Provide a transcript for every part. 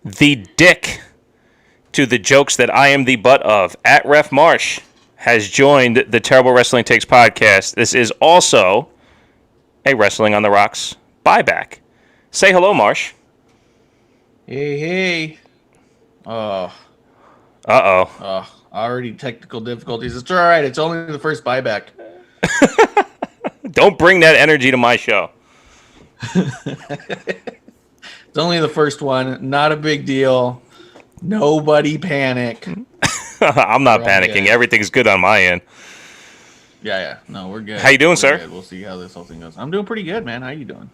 The dick to the jokes that I am the butt of, at Ref Marsh, has joined the Terrible Wrestling Takes podcast. This is also a Wrestling on the Rocks buyback. Say hello, Marsh. Hey, hey. Already technical difficulties. It's all right. It's only the first buyback. Don't bring that energy to my show. It's only the first one. Not a big deal. Nobody panic. I'm not panicking. Everything's good on my end. Yeah. No, we're good. How you doing, we're sir? Good. We'll see how this whole thing goes. I'm doing pretty good, man. How you doing?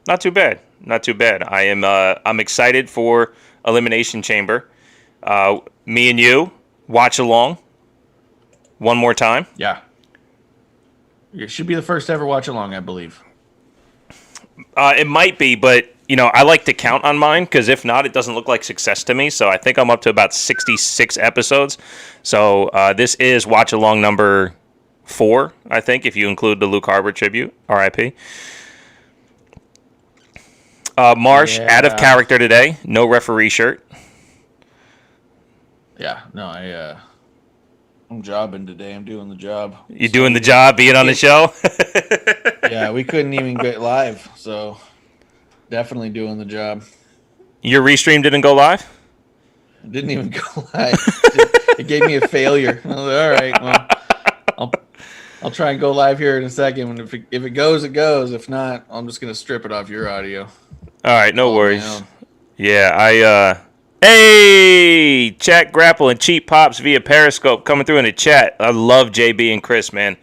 Not too bad. I am. I'm excited for Elimination Chamber. Me and you watch along one more time. Yeah. It should be the first ever watch along, I believe. It might be, but I like to count on mine because if not, it doesn't look like success to me. So I think I'm up to about 66 episodes. So this is watch along number 4, I think, if you include the Luke Harper tribute. R.I.P. Marsh, out of character today. No referee shirt. Yeah, no, I'm jobbing today. I'm doing the job. You doing the job, being on the show? Yeah, we couldn't even get live, so definitely doing the job. Your restream didn't go live? It didn't even go live. It gave me a failure. I was like, all right, well, I'll try and go live here in a second. And if it goes, it goes. If not, I'm just gonna strip it off your audio. All right, no worries. Yeah, Hey, Chat Grapple and Cheap Pops via Periscope coming through in the chat. I love JB and Chris, man.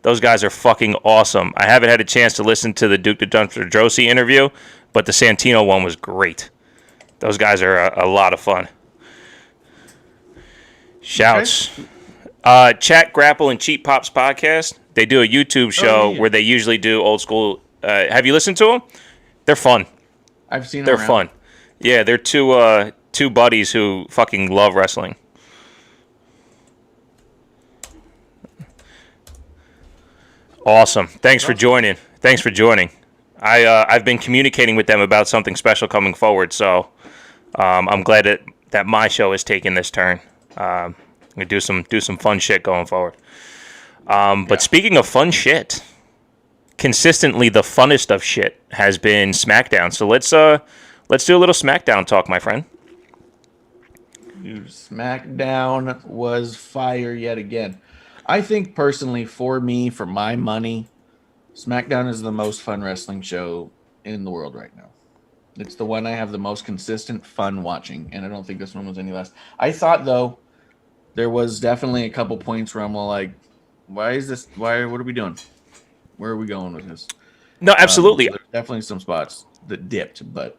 Those guys are fucking awesome. I haven't had a chance to listen to the Duke the Dumpster Drosy interview, but the Santino one was great. Those guys are a lot of fun. Shouts. Okay. Chat Grapple and Cheap Pops podcast. They do a YouTube show where they usually do old school. Have you listened to them? They're fun. I've seen them. They're fun. Yeah, they're two buddies who fucking love wrestling. Awesome. Thanks for joining. I've been communicating with them about something special coming forward, so I'm glad that my show is taking this turn. I'm gonna do some fun shit going forward. But speaking of fun shit, consistently the funnest of shit has been SmackDown. So let's do a little SmackDown talk, my friend. Dude, SmackDown was fire yet again. I think personally, for my money, SmackDown is the most fun wrestling show in the world right now. It's the one I have the most consistent fun watching, and I don't think this one was any less. I thought, though, there was definitely a couple points where I'm like, what are we doing? Where are we going with this? No, absolutely. There's definitely some spots that dipped, but...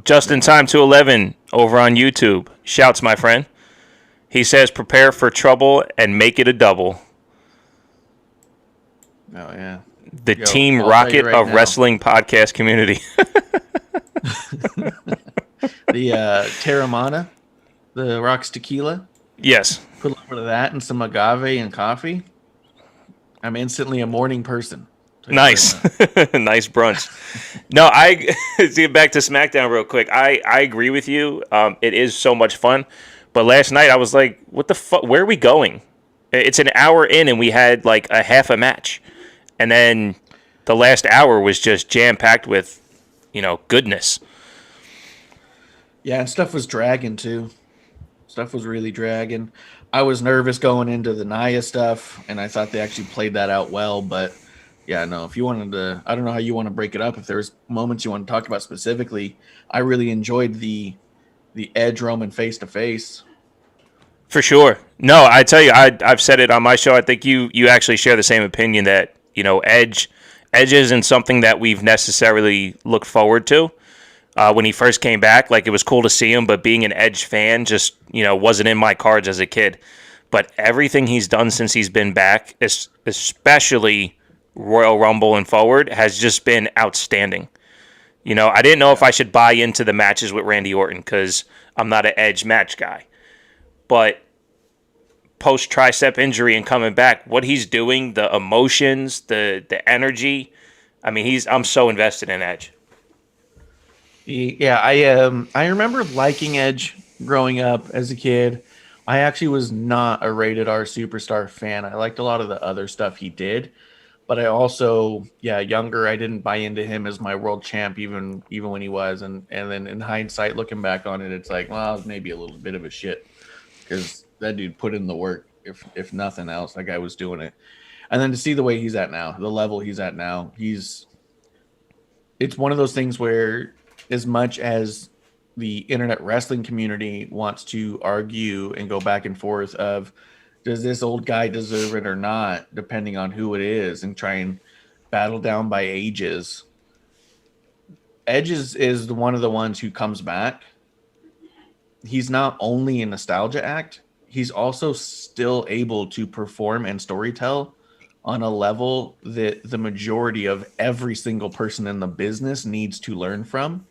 Justin Time 211 over on YouTube shouts, my friend. He says, prepare for trouble and make it a double. Oh, yeah. Team Rocket of wrestling podcast community. The Terramana, the Rocks Tequila. Yes. Put a little bit of that and some agave and coffee. I'm instantly a morning person. Nice. Nice brunch. No, to get back to SmackDown real quick. I agree with you. It is so much fun. But last night I was like, what the fuck? Where are we going? It's an hour in and we had like a half a match. And then the last hour was just jam-packed with, goodness. Yeah, and stuff was dragging too. Stuff was really dragging. I was nervous going into the Nia stuff, and I thought they actually played that out well, but... Yeah, no, if you wanted to, I don't know how you want to break it up. If there's moments you want to talk about specifically, I really enjoyed the Edge Roman face-to-face. For sure. No, I tell you, I've said it on my show. I think you actually share the same opinion that, Edge isn't something that we've necessarily looked forward to. When he first came back, like it was cool to see him, but being an Edge fan just, wasn't in my cards as a kid. But everything he's done since he's been back, especially Royal Rumble and forward, has just been outstanding. I didn't know if I should buy into the matches with Randy Orton because I'm not an Edge match guy. But post tricep injury and coming back, what he's doing, the emotions, the energy, I mean, I'm so invested in Edge. Yeah, I remember liking Edge growing up as a kid. I actually was not a rated R superstar fan. I liked a lot of the other stuff he did, but I also, yeah, younger, I didn't buy into him as my world champ even when he was, and then in hindsight, looking back on it, it's like, well, it was maybe a little bit of a shit because that dude put in the work. If nothing else, that guy was doing it. And then to see the way he's at now, the level he's at now, it's one of those things where as much as the internet wrestling community wants to argue and go back and forth of does this old guy deserve it or not, depending on who it is, and try and battle down by ages. Edge is one of the ones who comes back. He's not only a nostalgia act, he's also still able to perform and storytell on a level that the majority of every single person in the business needs to learn from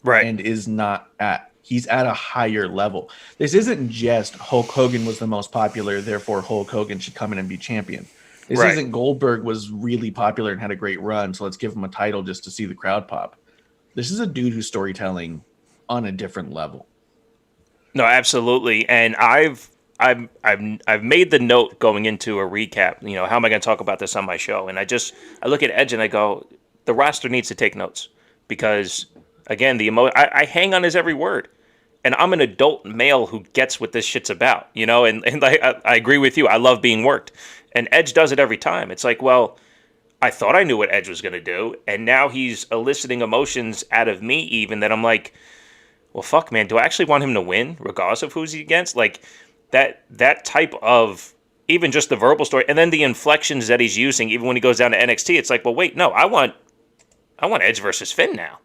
Right. and is not at. He's at a higher level. This isn't just Hulk Hogan was the most popular, therefore Hulk Hogan should come in and be champion. This Right. isn't Goldberg was really popular and had a great run, so let's give him a title just to see the crowd pop. This is a dude who's storytelling on a different level. No, absolutely. And I've made the note going into a recap. You know, how am I going to talk about this on my show? And I look at Edge and I go, the roster needs to take notes because again, I hang on his every word. And I'm an adult male who gets what this shit's about, you know. And I agree with you. I love being worked, and Edge does it every time. It's like, well, I thought I knew what Edge was going to do, and now he's eliciting emotions out of me, even that I'm like, well, fuck, man, do I actually want him to win, regardless of who's he against? Like that type of even just the verbal story, and then the inflections that he's using, even when he goes down to NXT. It's like, well, wait, no, I want Edge versus Finn now.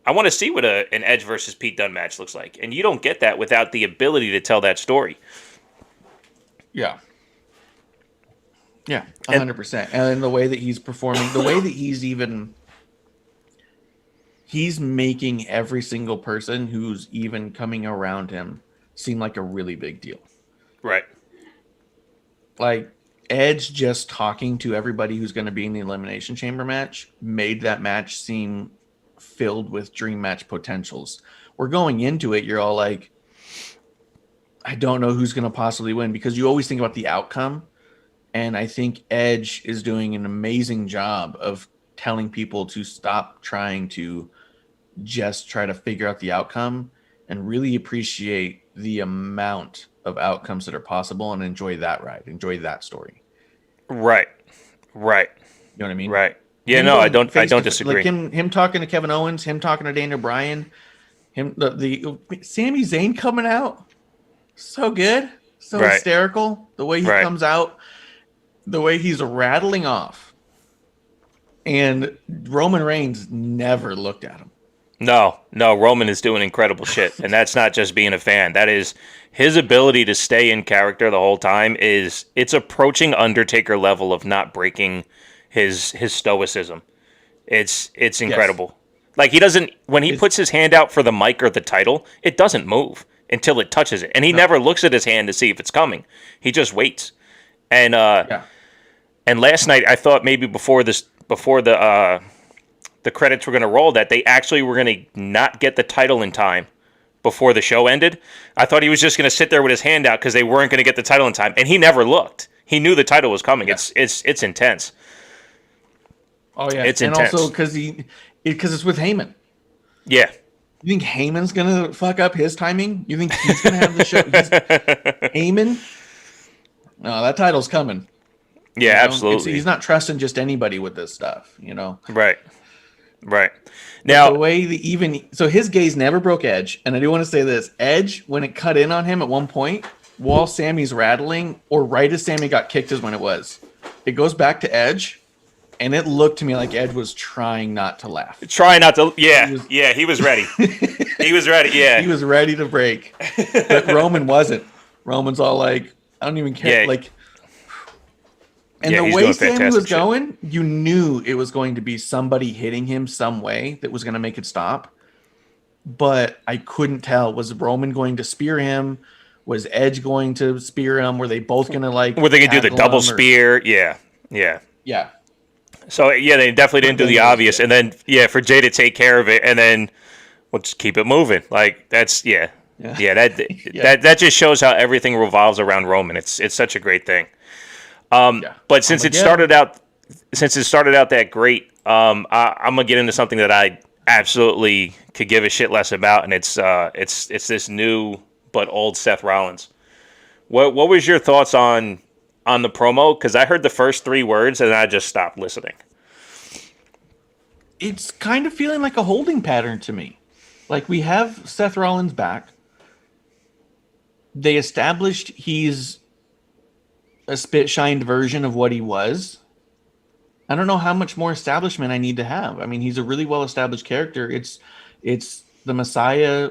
I want to see what an Edge versus Pete Dunne match looks like, and you don't get that without the ability to tell that story. Yeah. Yeah, 100%. And then the way that he's performing, the way that he's making every single person who's even coming around him seem like a really big deal. Right. Like Edge just talking to everybody who's going to be in the Elimination Chamber match made that match seem filled with dream match potentials. We're going into it, you're all like, I don't know who's going to possibly win because you always think about the outcome. And I think Edge is doing an amazing job of telling people to stop trying to just try to figure out the outcome and really appreciate the amount of outcomes that are possible and enjoy that ride, enjoy that story. Right. Right. You know what I mean? Right. Yeah, Him no, I going don't face to disagree. Like him talking to Kevin Owens, him talking to Daniel Bryan, the Sami Zayn coming out, so good, so Right. hysterical. The way he Right. comes out, the way he's rattling off, and Roman Reigns never looked at him. No, Roman is doing incredible shit, and that's not just being a fan. That is his ability to stay in character the whole time. It's approaching Undertaker level of not breaking his stoicism. It's incredible. Yes. Like he doesn't when he puts his hand out for the mic or the title, it doesn't move until it touches it, and he never looks at his hand to see if it's coming. He just waits. And and last night I thought maybe before the credits were going to roll that they actually were going to not get the title in time before the show ended. I thought he was just going to sit there with his hand out because they weren't going to get the title in time, and he never looked. He knew the title was coming. Yeah. It's intense. Oh yeah, it's and intense. Also because it's with Heyman. Yeah. You think Heyman's gonna fuck up his timing? You think he's gonna have the show? Heyman? No, that title's coming. Yeah, absolutely. He's not trusting just anybody with this stuff, you know. Right. Now, the way his gaze never broke Edge, and I do want to say this: Edge, when it cut in on him at one point, while Sammy's rattling, or right as Sammy got kicked, is when it was. It goes back to Edge, and it looked to me like Edge was trying not to laugh. Yeah, he was ready. He was ready. Yeah, he was ready to break, but Roman wasn't. Roman's all like, I don't even care. Yeah. Like. And the way Sammy was going, you knew it was going to be somebody hitting him some way that was going to make it stop. But I couldn't tell. Was Roman going to spear him? Was Edge going to spear him? Were they both going to Were they going to do the double spear? Yeah. So, yeah, they definitely didn't do the obvious. And then, for Jay to take care of it. And then We'll just keep it moving. Like that's Yeah. yeah. That Yeah. that just shows how everything revolves around Roman. It's such a great thing. Yeah. But Armageddon. since it started out that great, I'm gonna get into something that I absolutely could give a shit less about, and it's this new but old Seth Rollins. What was your thoughts on the promo? Because I heard the first three words and I just stopped listening. It's kind of feeling like a holding pattern to me. Like we have Seth Rollins back. They established he's a spit shined version of what he was. I don't know how much more establishment I need to have. I mean, he's a really well established character. It's the Messiah,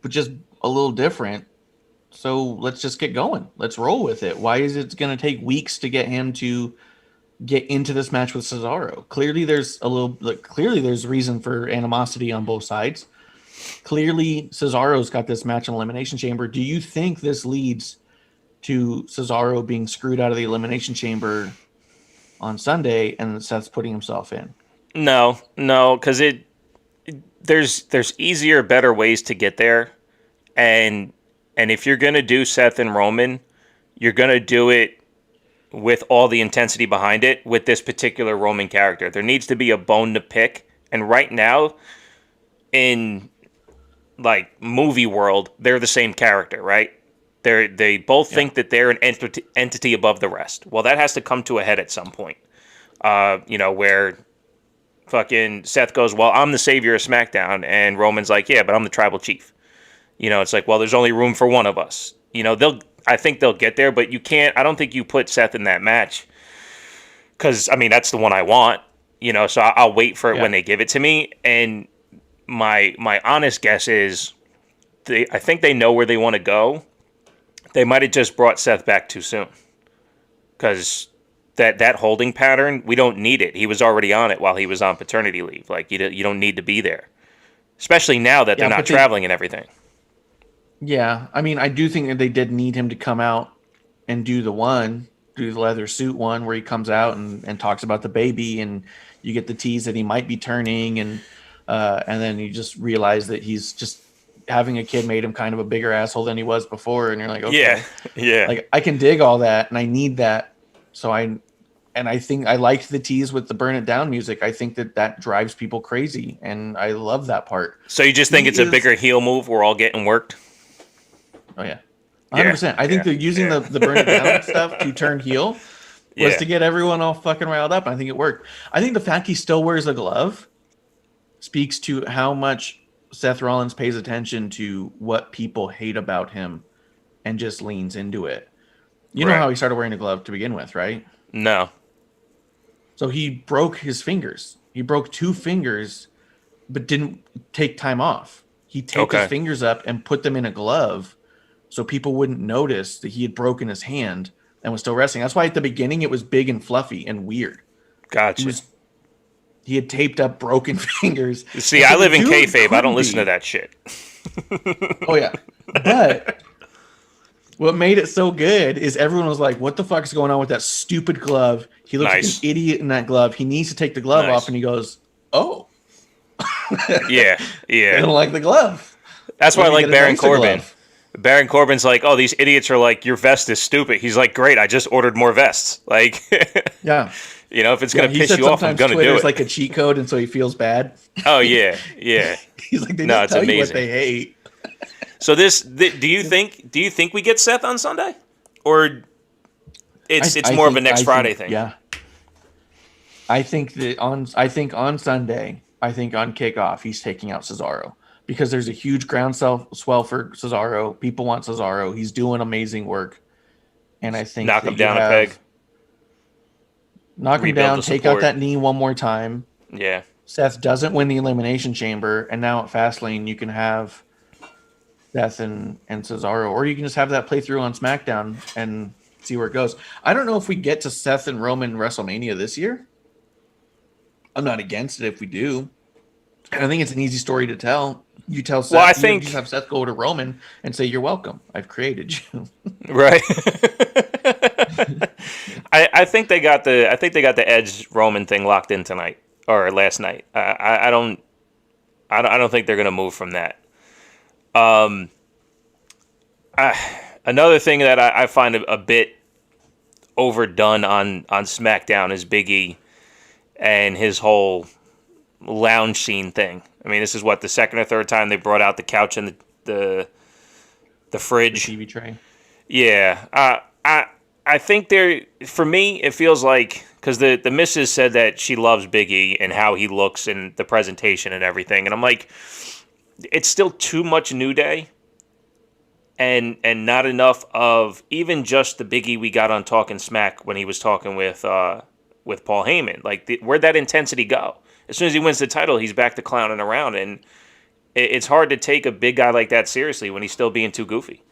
but just a little different. So let's just get going. Let's roll with it. Why is it going to take weeks to get him to get into this match with Cesaro? Clearly there's reason for animosity on both sides. Clearly Cesaro's got this match in Elimination Chamber. Do you think this leads to Cesaro being screwed out of the Elimination Chamber on Sunday and Seth's putting himself in? No, because there's easier, better ways to get there, and if you're gonna do Seth and Roman, you're gonna do it with all the intensity behind it with this particular Roman character. There needs to be a bone to pick, and right now, in like movie world, they're the same character, right? They both think that they're an entity above the rest. Well, that has to come to a head at some point. Where fucking Seth goes, well, I'm the savior of SmackDown, and Roman's like, yeah, but I'm the tribal chief. It's like, well, there's only room for one of us. I think they'll get there, but you can't. I don't think you put Seth in that match because I mean that's the one I want. So I'll wait for it when they give it to me. And my honest guess is, I think they know where they want to go. They might have just brought Seth back too soon because that holding pattern, we don't need it. He was already on it while he was on paternity leave. Like you don't need to be there, especially now that they're not traveling and everything. Yeah, I mean, I do think that they did need him to come out and do the leather suit one, where he comes out and talks about the baby, and you get the tease that he might be turning, and then you just realize that he's just having a kid made him kind of a bigger asshole than he was before, and you're like, okay, yeah, like I can dig all that, and I need that. So I think I liked the tease with the Burn It Down music. I think that drives people crazy, and I love that part. So you just think it's a bigger heel move? We're all getting worked. Oh yeah, 100%. I think they're using the Burn It Down stuff to turn heel was to get everyone all fucking riled up. And I think it worked. I think the fact he still wears a glove speaks to how much Seth Rollins pays attention to what people hate about him and just leans into it. You know how he started wearing a glove to begin with, right? No. So he broke his fingers. He broke 2 fingers, but didn't take time off. He taped his fingers up and put them in a glove so people wouldn't notice that he had broken his hand and was still wrestling. That's why at the beginning it was big and fluffy and weird. Gotcha. He had taped up broken fingers. See, I live in kayfabe. I don't listen to that shit. Oh, yeah. But what made it so good is everyone was like, what the fuck is going on with that stupid glove? He looks like an idiot in that glove. He needs to take the glove off. And he goes, oh. Yeah. I don't like the glove. That's why I like Baron Corbin. Baron Corbin's like, oh, these idiots are like, your vest is stupid. He's like, great, I just ordered more vests. Like, yeah. If it's going to piss you off, I'm going to do it. Twitter's like a cheat code, and so he feels bad. Oh, yeah. He's like, they just tell you what they hate. So do you think we get Seth on Sunday? Or it's more of a next Friday thing? Yeah. I think on Sunday, I think on kickoff, he's taking out Cesaro. Because there's a huge groundswell for Cesaro. People want Cesaro. He's doing amazing work. And I think knock him down a peg. Knock him down, take out that knee one more time. Yeah. Seth doesn't win the Elimination Chamber, and now at Fastlane you can have Seth and Cesaro, or you can just have that playthrough on SmackDown and see where it goes. I don't know if we get to Seth and Roman WrestleMania this year. I'm not against it if we do. And I think it's an easy story to tell. You tell Seth. Well, I think you have Seth go to Roman and say, "You're welcome. I've created you." Right. I think they got the Edge Roman thing locked in tonight or last night. I I don't think they're going to move from that. Another thing that I find a bit overdone on SmackDown is Big E and his whole lounge scene thing. I mean, this is what, the second or third time they brought out the couch and the fridge, TV tray. Yeah, I think for me it feels like, because the missus said that she loves Big E and how he looks and the presentation and everything, and I'm like, it's still too much New Day, and not enough of even just the Big E we got on Talking Smack when he was talking with Paul Heyman. Like, where'd that intensity go? As soon as he wins the title, he's back to clowning around, and it's hard to take a big guy like that seriously when he's still being too goofy.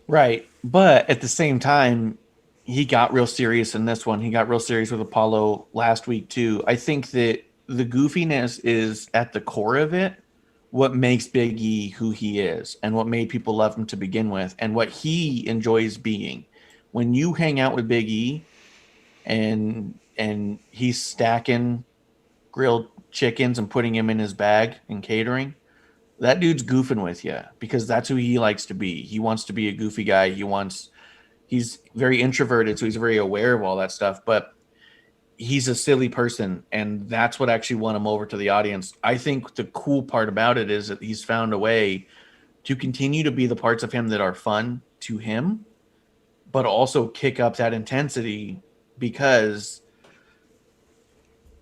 Right. But at the same time, he got real serious in this one. He got real serious with Apollo last week, too. I think that the goofiness is at the core of it, what makes Big E who he is and what made people love him to begin with and what he enjoys being. When you hang out with Big E and he's stacking grilled chickens and putting him in his bag and catering, that dude's goofing with you because that's who he likes to be. He wants to be a goofy guy. He's very introverted, so he's very aware of all that stuff, but he's a silly person, and that's what actually won him over to the audience. I think the cool part about it is that he's found a way to continue to be the parts of him that are fun to him, but also kick up that intensity because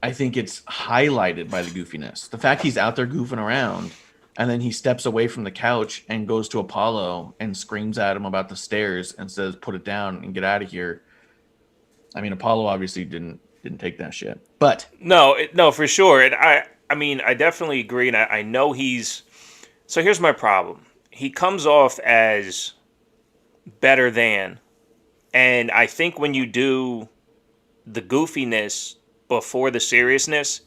I think it's highlighted by the goofiness. The fact he's out there goofing around, and then he steps away from the couch and goes to Apollo and screams at him about the stairs and says, "Put it down and get out of here." I mean, Apollo obviously didn't take that shit, but no, for sure. And I mean, I definitely agree. And I know so here's my problem. He comes off as better than, and I think when you do the goofiness before the seriousness,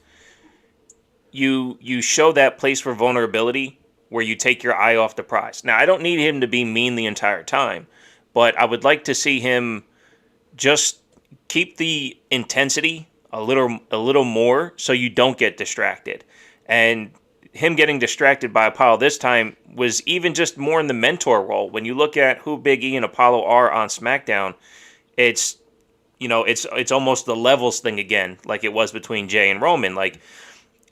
you show that place for vulnerability where you take your eye off the prize. Now, I don't need him to be mean the entire time, but I would like to see him just keep the intensity a little more so you don't get distracted. And him getting distracted by Apollo this time was even just more in the mentor role. When you look at who Big E and Apollo are on SmackDown, it's almost the levels thing again, like it was between Jay and Roman. Like,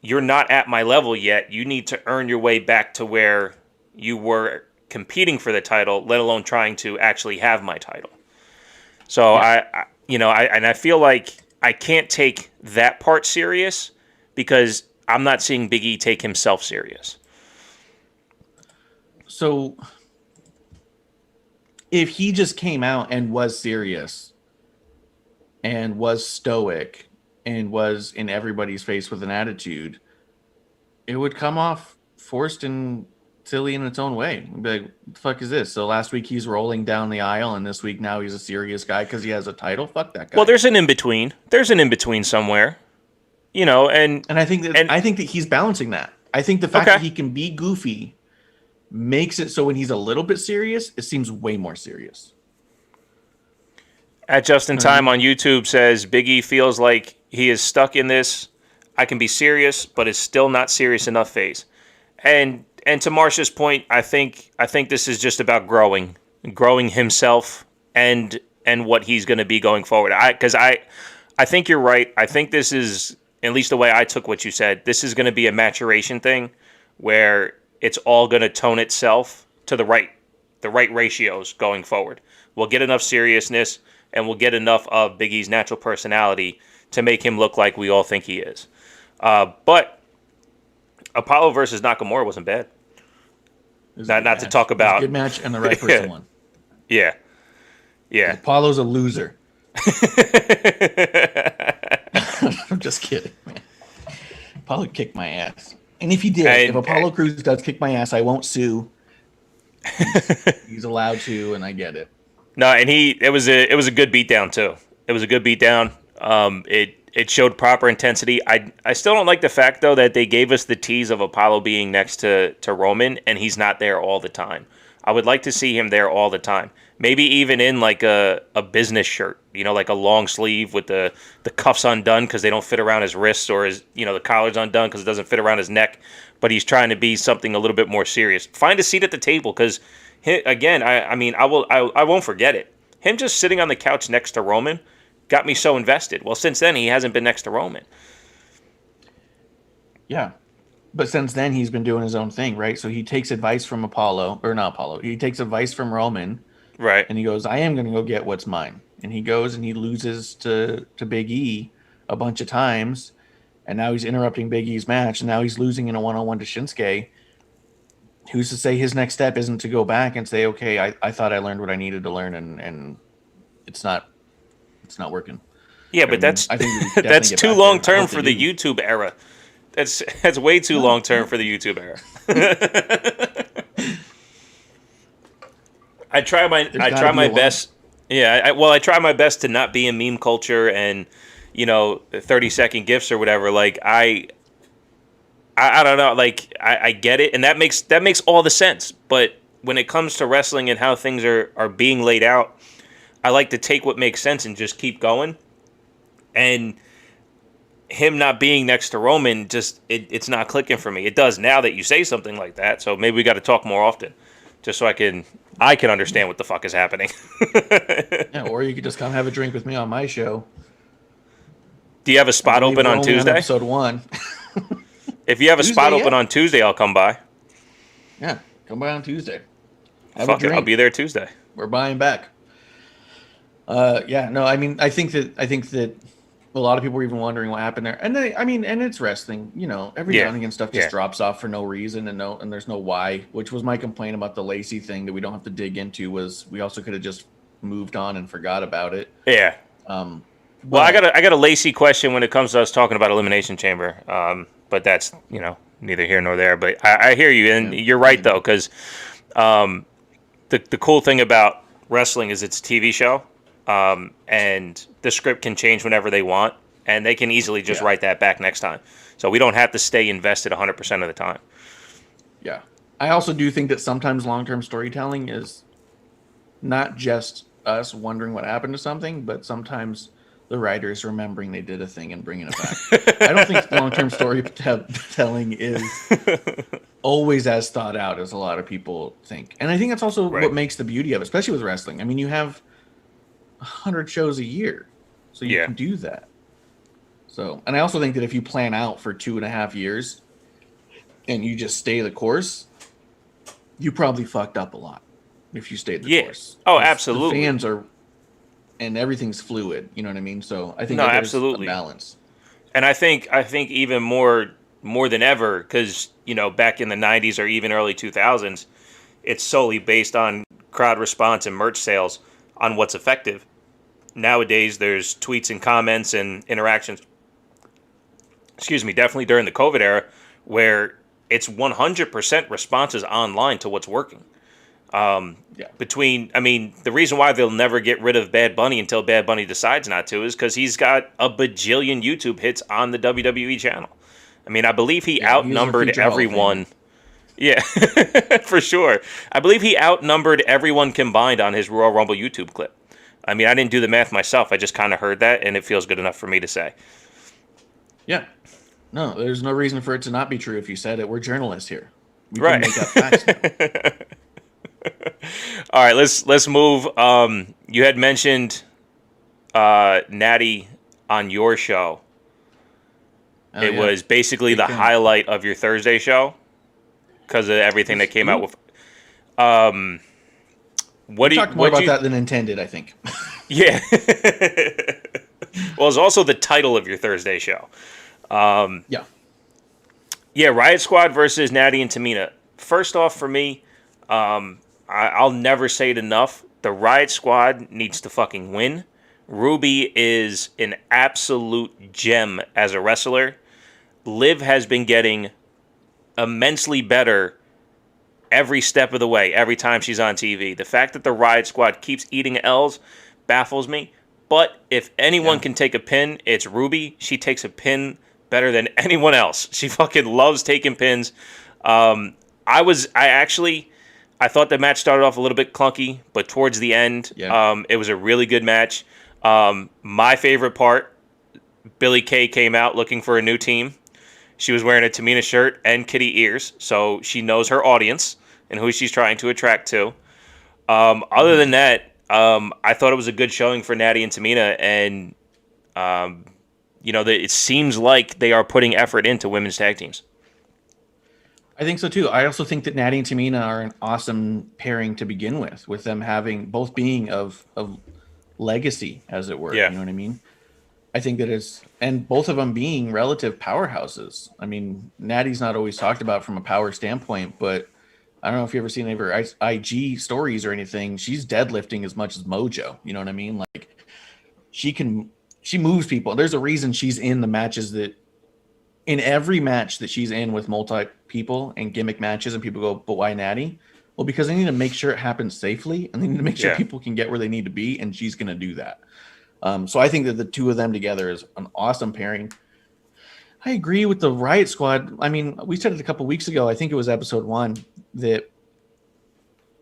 you're not at my level yet. You need to earn your way back to where you were competing for the title, let alone trying to actually have my title. So yeah. I feel like I can't take that part serious because I'm not seeing Big E take himself serious. So if he just came out and was serious and was stoic and was in everybody's face with an attitude, it would come off forced and silly in its own way. It'd be like, what the fuck is this? So last week he's rolling down the aisle, and this week now he's a serious guy because he has a title? Fuck that guy. Well, there's an in-between. There's an in-between somewhere. And I think that he's balancing that. I think the fact that he can be goofy makes it so when he's a little bit serious, it seems way more serious. At Just in Time on YouTube says, Big E feels like he is stuck in this I can be serious, but is still not serious enough phase. And to Marsha's point, I think this is just about growing himself and what he's going to be going forward. Because I think you're right. I think this is, at least the way I took what you said, this is going to be a maturation thing where it's all going to tone itself to the right ratios going forward. We'll get enough seriousness and we'll get enough of Big E's natural personality to make him look like we all think he is. But Apollo versus Nakamura wasn't bad. Not to talk about. Good match and the right person won. Yeah. Apollo's a loser. I'm just kidding, man. Apollo kicked my ass. And if he did, if Apollo Crews does kick my ass, I won't sue. He's allowed to, and I get it. No, and it was a good beatdown too. It was a good beatdown. It showed proper intensity. I still don't like the fact though that they gave us the tease of Apollo being next to Roman and he's not there all the time. I would like to see him there all the time. Maybe even in like a business shirt, like a long sleeve with the cuffs undone because they don't fit around his wrists, or his, the collar's undone because it doesn't fit around his neck. But he's trying to be something a little bit more serious. Find a seat at the table because, again, I won't forget it. Him just sitting on the couch next to Roman got me so invested. Well, since then he hasn't been next to Roman. Yeah. But since then, he's been doing his own thing, right? So he takes advice from he takes advice from Roman, Right. and he goes, I am going to go get what's mine. And he goes and he loses to Big E a bunch of times, and now he's interrupting Big E's match, and now he's losing in a one-on-one to Shinsuke. Who's to say his next step isn't to go back and say, okay, I thought I learned what I needed to learn, and it's not working. Yeah, but I think we could that's definitely get too back long there. I term hope for they the do. YouTube era. That's way too long term for the YouTube era. I try my gotta be a line. best. Yeah, I try my best to not be in meme culture and 30-second gifs or whatever. Like I don't know. Like I get it, and that makes all the sense. But when it comes to wrestling and how things are being laid out, I like to take what makes sense and just keep going. And him not being next to Roman, it's not clicking for me. It does now that you say something like that. So maybe we got to talk more often, just so I can understand what the fuck is happening. Yeah, or you could just come have a drink with me on my show. Do you have a spot open on Tuesday? Episode 1. If you have a spot Tuesday, open on Tuesday, I'll come by. Yeah, come by on Tuesday. Have a Fuck it, drink. I'll be there Tuesday. We're buying back. I mean, I think that a lot of people were even wondering what happened there. And and it's wrestling, every Yeah. now and again stuff just Yeah. drops off for no reason and there's no why, which was my complaint about the Lacey thing that we don't have to dig into. Was we also could have just moved on and forgot about it. Yeah. Um, Well, I but- got a Lacey question when it comes to us talking about Elimination Chamber. But that's neither here nor there. But I hear you, and Yeah. you're right though, because the cool thing about wrestling is it's a TV show, and the script can change whenever they want, and they can easily just Yeah. write that back next time. So we don't have to stay invested 100% of the time. Yeah. I also do think that sometimes long-term storytelling is not just us wondering what happened to something, but sometimes the writers remembering they did a thing and bringing it back. I don't think long-term storytelling is always as thought out as a lot of people think. And I think that's also Right. what makes the beauty of it, especially with wrestling. I mean, you have 100 shows a year, so you Yeah. can do that. So, and I also think that if you plan out for 2.5 years and you just stay the course, you probably fucked up a lot if you stayed the Yeah. course. Oh, 'Cause absolutely. The fans are, and everything's fluid. You know what I mean? So I think No, that there's absolutely. a balance. And I think even more than ever, because back in the 90s or even early 2000s, it's solely based on crowd response and merch sales on what's effective. Nowadays, there's tweets and comments and interactions. Excuse me, definitely during the COVID era, where it's 100% responses online to what's working. Yeah. The reason why they'll never get rid of Bad Bunny until Bad Bunny decides not to is because he's got a bajillion YouTube hits on the WWE channel. I mean, I believe he Yeah, he's a outnumbered future Hall of everyone. Yeah, for sure. I believe he outnumbered everyone combined on his Royal Rumble YouTube clip. I mean, I didn't do the math myself. I just kind of heard that, and it feels good enough for me to say. Yeah. No, there's no reason for it to not be true if you said it. We're journalists here. We Right. can make up facts now. All right, let's move. You had mentioned Natty on your show. Oh, It yeah. was basically the fan. highlight of your Thursday show because of everything that came out with. What We do you? talked more What about you? that than intended, I think. Yeah. Well, it's also the title of your Thursday show. Yeah. Yeah, Riot Squad versus Natty and Tamina. First off, for me, I'll never say it enough. The Riot Squad needs to fucking win. Ruby is an absolute gem as a wrestler. Liv has been getting immensely better every step of the way, every time she's on TV. The fact that the Riot Squad keeps eating L's baffles me. But if anyone can take a pin, it's Ruby. She takes a pin better than anyone else. She fucking loves taking pins. I I thought the match started off a little bit clunky, but towards the end, Yeah. it was a really good match. My favorite part, Billie Kay came out looking for a new team. She was wearing a Tamina shirt and kitty ears, so she knows her audience and who she's trying to attract to. Other than that, I thought it was a good showing for Natty and Tamina, and it seems like they are putting effort into women's tag teams. I think so too. I also think that Natty and Tamina are an awesome pairing to begin with them having both being of legacy, as it were. Yeah. You know what I mean? I think that it's, and both of them being relative powerhouses. I mean, Natty's not always talked about from a power standpoint, but I don't know if you ever seen any of her IG stories or anything. She's deadlifting as much as Mojo. You know what I mean? Like she moves people. There's a reason she's in the matches that in every match that she's in with multi people and gimmick matches, and people go, but why Natty? Well, because they need to make sure it happens safely, and they need to make sure people can get where they need to be, and she's going to do that. So I think that the two of them together is an awesome pairing. I agree with the Riot Squad. I mean, we said it a couple weeks ago. I think it was episode 1 that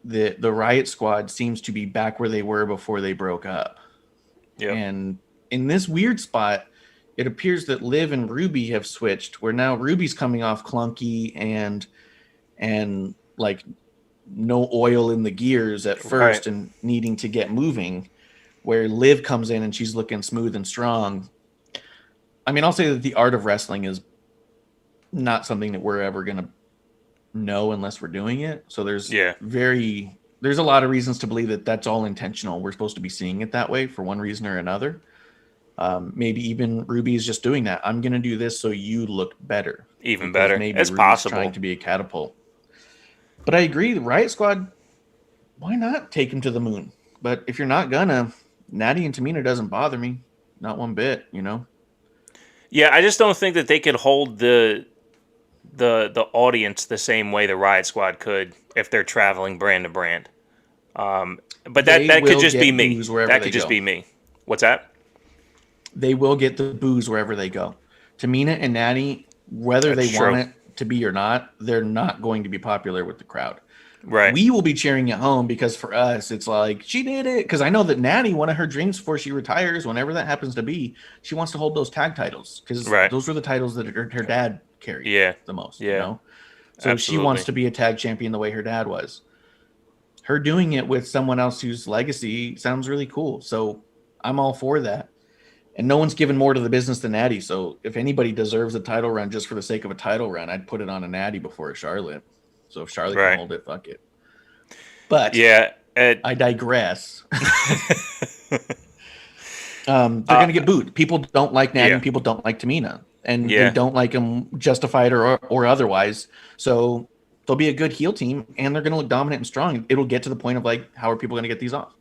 the Riot Squad seems to be back where they were before they broke up. Yeah. And in this weird spot, it appears that Liv and Ruby have switched, where now Ruby's coming off clunky and like no oil in the gears at first, and needing to get moving, where Liv comes in and she's looking smooth and strong. I mean, I'll say that the art of wrestling is not something that we're ever going to know unless we're doing it. So there's a lot of reasons to believe that that's all intentional. We're supposed to be seeing it that way for one reason or another. Maybe even Ruby is just doing that. I'm going to do this so you look better. Even better. Maybe it's Ruby's possible. Trying to be a catapult. But I agree, the Riot Squad, why not take him to the moon? But if you're not gonna, Natty and Tamina doesn't bother me. Not one bit, you know? Yeah, I just don't think that they could hold the audience the same way the Riot Squad could if they're traveling brand to brand. But that could just be me. That could just be me. What's that? They will get the booze wherever they go. Tamina and Natty, whether they want it to be or not, they're not going to be popular with the crowd. Right. We will be cheering at home because for us, it's like, she did it. Because I know that Natty, one of her dreams before she retires, whenever that happens to be, she wants to hold those tag titles. Because those were the titles that her dad carried the most. You know? So she wants to be a tag champion the way her dad was. Her doing it with someone else whose legacy sounds really cool. So I'm all for that. And no one's given more to the business than Natty. So if anybody deserves a title run just for the sake of a title run, I'd put it on a Natty before a Charlotte. So if Charlotte can hold it, fuck it. But I digress. They're going to get booed. People don't like Natty and people don't like Tamina. And they don't like them justified or otherwise. So they'll be a good heel team and they're going to look dominant and strong. It'll get to the point of like, how are people going to get these off?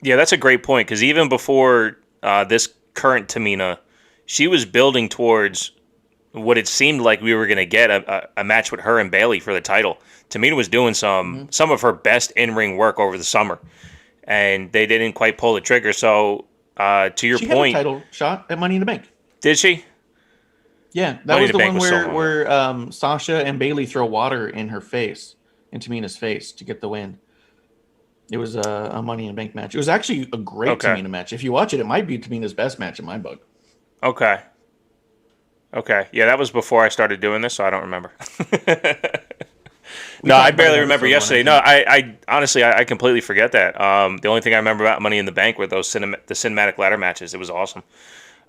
Yeah, that's a great point. Because even before this current Tamina, she was building towards what it seemed like we were going to get a match with her and Bayley for the title. Tamina was doing some of her best in-ring work over the summer, and they didn't quite pull the trigger. So, to your point, had a title shot at Money in the Bank. Did she? Yeah, that was the one where Sasha and Bayley throw water in her face, in Tamina's face, to get the win. It was a Money in the Bank match. It was actually a great Tamina match. If you watch it, it might be Tamina's best match in my book. Okay. Yeah, that was before I started doing this, so I don't remember. No, I barely remember yesterday. No, I honestly, I completely forget that. The only thing I remember about Money in the Bank were the cinematic ladder matches. It was awesome.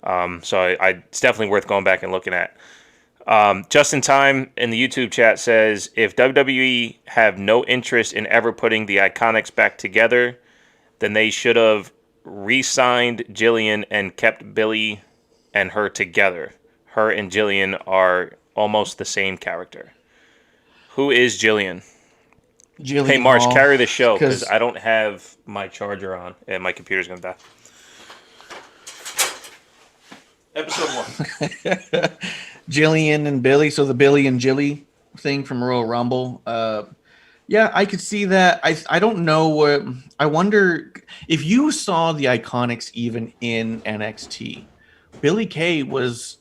So it's definitely worth going back and looking at. Just in Time in the YouTube chat says, if WWE have no interest in ever putting the Iconics back together, then they should have re-signed Jillian and kept Billy and her together. Her and Jillian are almost the same character. Who is Jillian? Hey, Marsh, carry the show because I don't have my charger on and my computer's going to die. Episode 1. Jillian and Billy. So the Billy and Jilly thing from Royal Rumble. Yeah, I could see that. I don't know what. I wonder if you saw the Iconics even in NXT. Billy Kay was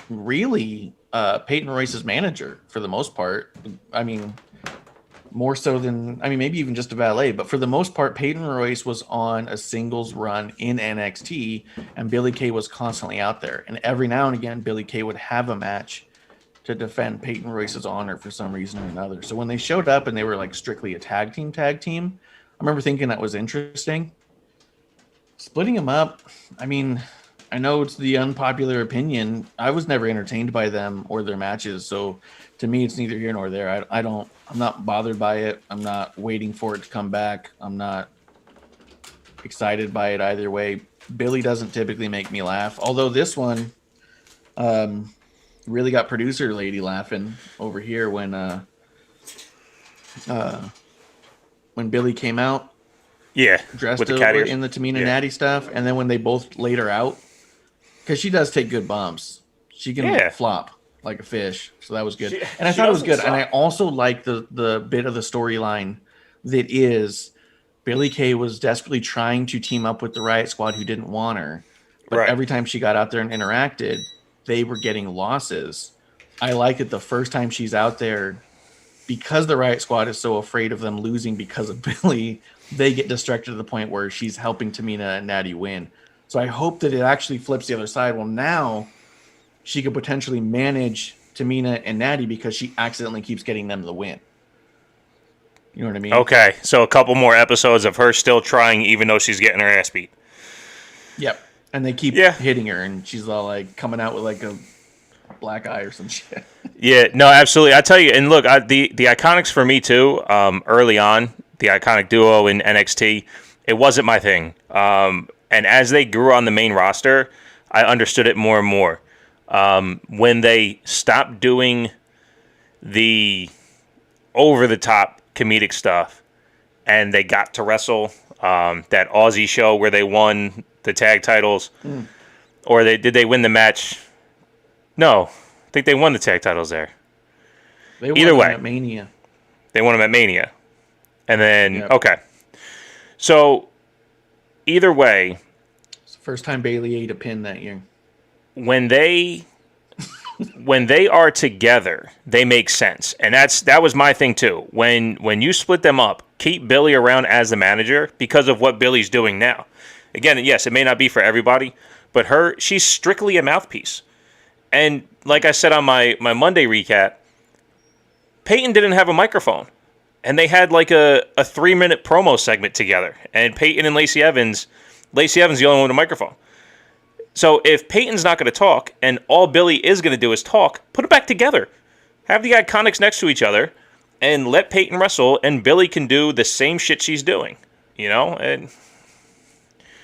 really Peyton Royce's manager for the most part. I mean, more so than, I mean, maybe even just a valet, but for the most part, Peyton Royce was on a singles run in NXT, and Billie Kay was constantly out there. And every now and again, Billie Kay would have a match to defend Peyton Royce's honor for some reason or another. So when they showed up and they were like strictly a tag team, I remember thinking that was interesting. Splitting them up, I mean, I know it's the unpopular opinion. I was never entertained by them or their matches, so to me, it's neither here nor there. I'm not bothered by it. I'm not waiting for it to come back. I'm not excited by it either way. Billy doesn't typically make me laugh, although this one really got producer lady laughing over here when Billy came out. Yeah, Dressed with the cat ears. in the Tamina Yeah. Natty stuff, and then when they both laid her out, because she does take good bumps. She can flop like a fish, so that was good. And I thought it was good. suck. And I also like the bit of the storyline that is Billie Kay was desperately trying to team up with the Riot Squad who didn't want her, but Right. every time she got out there and interacted, they were getting losses. I like it the first time she's out there, because the Riot Squad is so afraid of them losing because of Billy, they get distracted to the point where she's helping Tamina and Natty win. So I hope that it actually flips the other side. Well, now she could potentially manage Tamina and Natty because she accidentally keeps getting them the win. You know what I mean? Okay, so a couple more episodes of her still trying, even though she's getting her ass beat. Yep. And they keep hitting her, and she's all like coming out with like a black eye or some shit. Yeah, no, absolutely. I tell you, and look, the Iconics for me too. Early on, the Iconic duo in NXT, it wasn't my thing. And as they grew on the main roster, I understood it more and more. When they stopped doing the over-the-top comedic stuff, and they got to wrestle that Aussie show where they won the tag titles, or did they win the match? No, I think they won the tag titles there. They won Either them way. at Mania. They won them at Mania. And then, Yep. okay. So, either way, It's the first time Bailey ate a pin that year. when they are together, they make sense. And that was my thing too. When you split them up, keep Billy around as the manager because of what Billy's doing now. Again, yes, it may not be for everybody, but she's strictly a mouthpiece. And like I said on my Monday recap, Peyton didn't have a microphone. And they had like a 3-minute promo segment together. And Peyton and Lacey Evans the only one with a microphone. So if Peyton's not going to talk and all Billy is going to do is talk, put it back together. Have the Iconics next to each other and let Peyton wrestle, and Billy can do the same shit she's doing. You know? And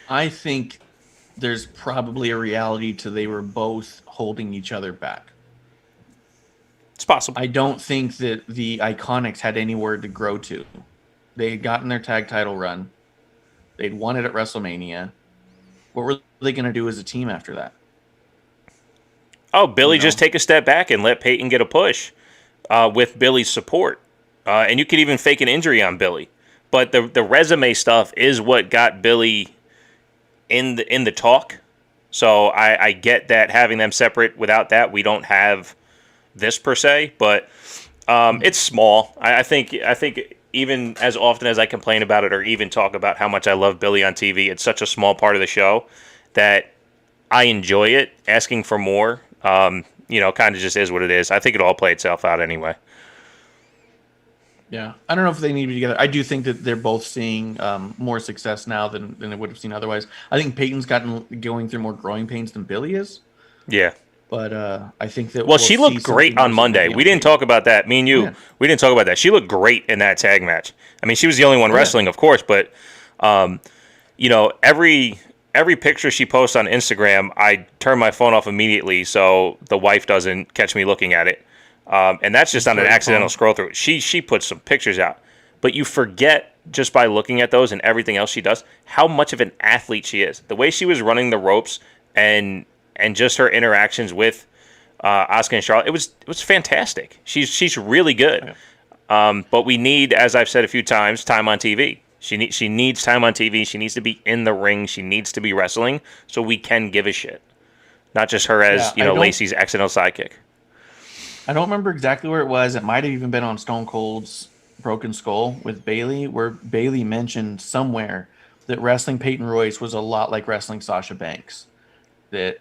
I think there's probably a reality to they were both holding each other back. it's possible. I don't think that the Iconics had anywhere to grow to. They had gotten their tag title run. They'd won it at WrestleMania. What were they going to do as a team after that? Oh, Billy just take a step back and let Peyton get a push with Billy's support. And you could even fake an injury on Billy. But the resume stuff is what got Billy in the talk. So I get that having them separate. Without that, we don't have this per se. But it's small. I think even as often as I complain about it or even talk about how much I love Billy on TV, it's such a small part of the show that I enjoy it. Asking for more, kind of just is what it is. I think it'll all play itself out anyway. Yeah. I don't know if they need to be together. I do think that they're both seeing more success now than they would have seen otherwise. I think Peyton's going through more growing pains than Billy is. Yeah. But I think that Well, she looked great on Monday. We didn't talk about that. Me and you, we didn't talk about that. She looked great in that tag match. I mean, she was the only one wrestling, of course, but every picture she posts on Instagram, I turn my phone off immediately so the wife doesn't catch me looking at it. And that's just on an accidental scroll through. She puts some pictures out, but you forget just by looking at those and everything else she does how much of an athlete she is. The way she was running the ropes and just her interactions with Asuka and Charlotte, it was fantastic. She's really good. Yeah. But we need, as I've said a few times, time on TV. She needs time on TV. She needs to be in the ring. She needs to be wrestling so we can give a shit. Not just her as Lacey's accidental sidekick. I don't remember exactly where it was. It might have even been on Stone Cold's Broken Skull with Bailey, where Bailey mentioned somewhere that wrestling Peyton Royce was a lot like wrestling Sasha Banks. That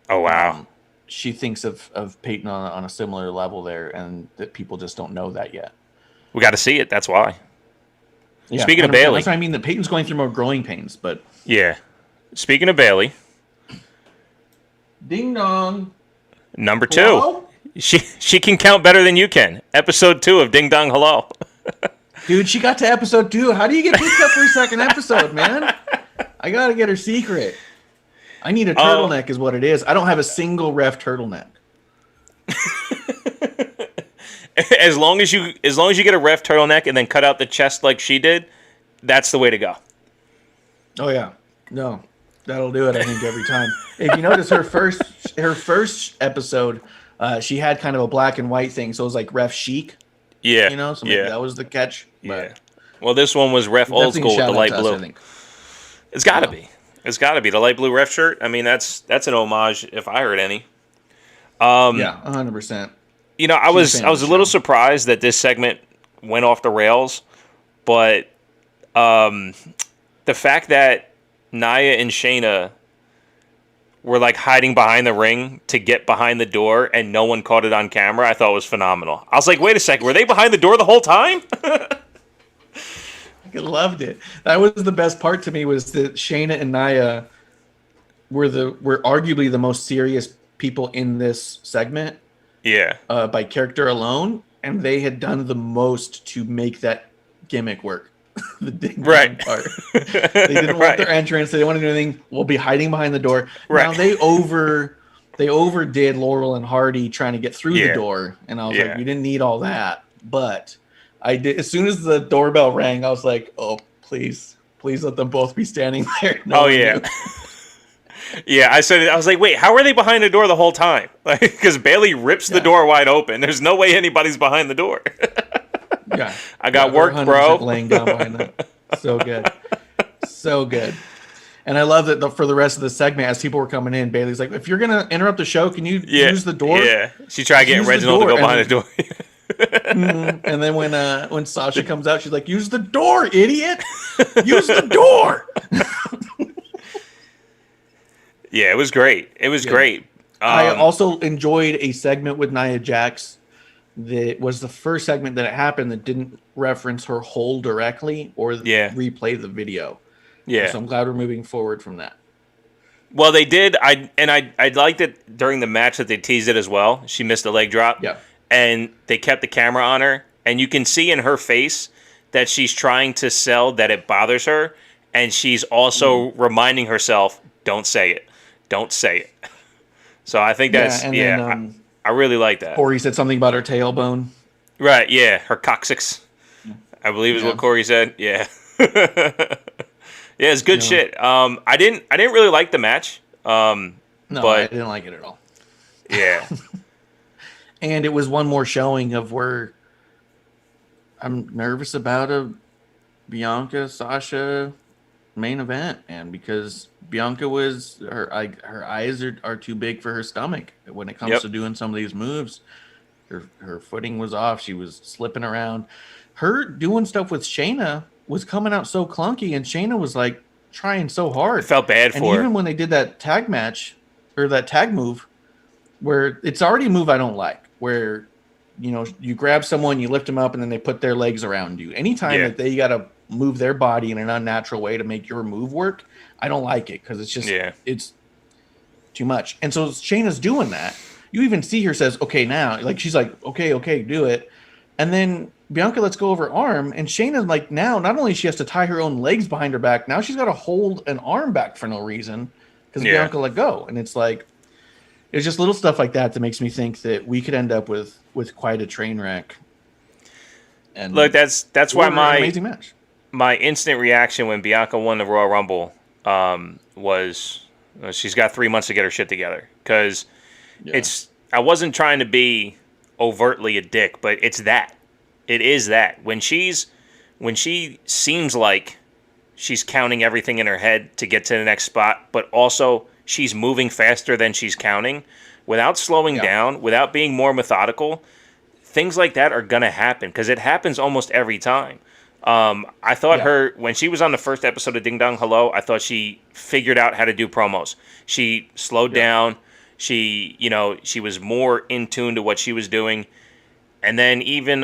Oh wow. she thinks of Peyton on a similar level there, and that people just don't know that yet. We got to see it. That's why. Yeah, Speaking of 100%. Bailey, That's what I mean. That Peyton's going through more growing pains, but yeah. Speaking of Bailey, ding dong. number 2. Hello? She can count better than you can. Episode 2 of Ding Dong Hello. Dude, she got to episode 2. How do you get picked up for a second episode, man? I gotta get her secret. I need a turtleneck, is what it is. I don't have a single ref turtleneck. As long as you get a ref turtleneck and then cut out the chest like she did, that's the way to go. Oh yeah, no, that'll do it. I think every time. If you notice her first episode, she had kind of a black and white thing, so it was like ref chic. Yeah, You know, so maybe that was the catch. yeah. Well, this one was ref old school with the light blue. I think. It's got to be. It's got to be the light blue ref shirt. I mean, that's an homage if I heard any. Yeah, 100%. You know, I was a little surprised that this segment went off the rails, but the fact that Nia and Shayna were like hiding behind the ring to get behind the door and no one caught it on camera, I thought was phenomenal. I was like, wait a second, were they behind the door the whole time? I loved it. That was the best part to me, was that Shayna and Nia were arguably the most serious people in this segment. Yeah. By character alone, and they had done the most to make that gimmick work. The ding right part. They didn't want their entrance. They didn't want to do anything. We'll be hiding behind the door. Right. Now they overdid Laurel and Hardy trying to get through the door, and I was like, you didn't need all that. But I did. As soon as the doorbell rang, I was like, oh, please let them both be standing there. No one knew. Yeah, I said, I was like, wait, how are they behind the door the whole time? Like, because Bailey rips the door wide open. There's no way anybody's behind the door. Yeah, I got work, bro. Laying down behind that. So good, so good. And I love that for the rest of the segment, as people were coming in, Bailey's like, if you're gonna interrupt the show, can you use the door? Yeah, she tried to get Reginald to go behind the door. And then when Sasha comes out, she's like, use the door, idiot! Use the door! Yeah, it was great. It was great. I also enjoyed a segment with Nia Jax that was the first segment that it happened that didn't reference her hole directly or replay the video. Yeah. So I'm glad we're moving forward from that. Well, they did. I liked it during the match that they teased it as well. She missed a leg drop. Yeah. And they kept the camera on her. And you can see in her face that she's trying to sell that it bothers her. And she's also reminding herself, don't say it. Don't say it. So I think that's, then, I really like that. Corey said something about her tailbone. Right, yeah. Her coccyx, I believe is what Corey said. Yeah. Yeah, it's good shit. I didn't really like the match. No, but I didn't like it at all. Yeah. And it was one more showing of where I'm nervous about a Bianca Sasha main event, and because Bianca was her eyes are too big for her stomach when it comes to doing some of these moves. Her footing was off. She was slipping around. Her doing stuff with Shayna was coming out so clunky, and Shayna was like trying so hard. I felt bad for her. Even when they did that tag match or that tag move, where it's already a move I don't like, where you grab someone, you lift them up, and then they put their legs around you. Anytime that they got to move their body in an unnatural way to make your move work, I don't like it, because it's just it's too much. And so Shayna's doing that. You even see her says, okay, now, like, she's like, okay, do it. And then Bianca lets go of her arm, and Shayna's like, now not only she has to tie her own legs behind her back, now she's got to hold an arm back for no reason because Bianca let go. And it's like, it's just little stuff like that makes me think that we could end up with quite a train wreck. And look, that's why amazing match. My instant reaction when Bianca won the Royal Rumble was she's got 3 months to get her shit together, because I wasn't trying to be overtly a dick, but it is that when she seems like she's counting everything in her head to get to the next spot, but also she's moving faster than she's counting without slowing down, without being more methodical. things like that are gonna happen because it happens almost every time. I thought Yeah. her when she was on the first episode of Ding Dong Hello, I thought she figured out how to do promos. She slowed Yeah. down. She was more in tune to what she was doing, and then even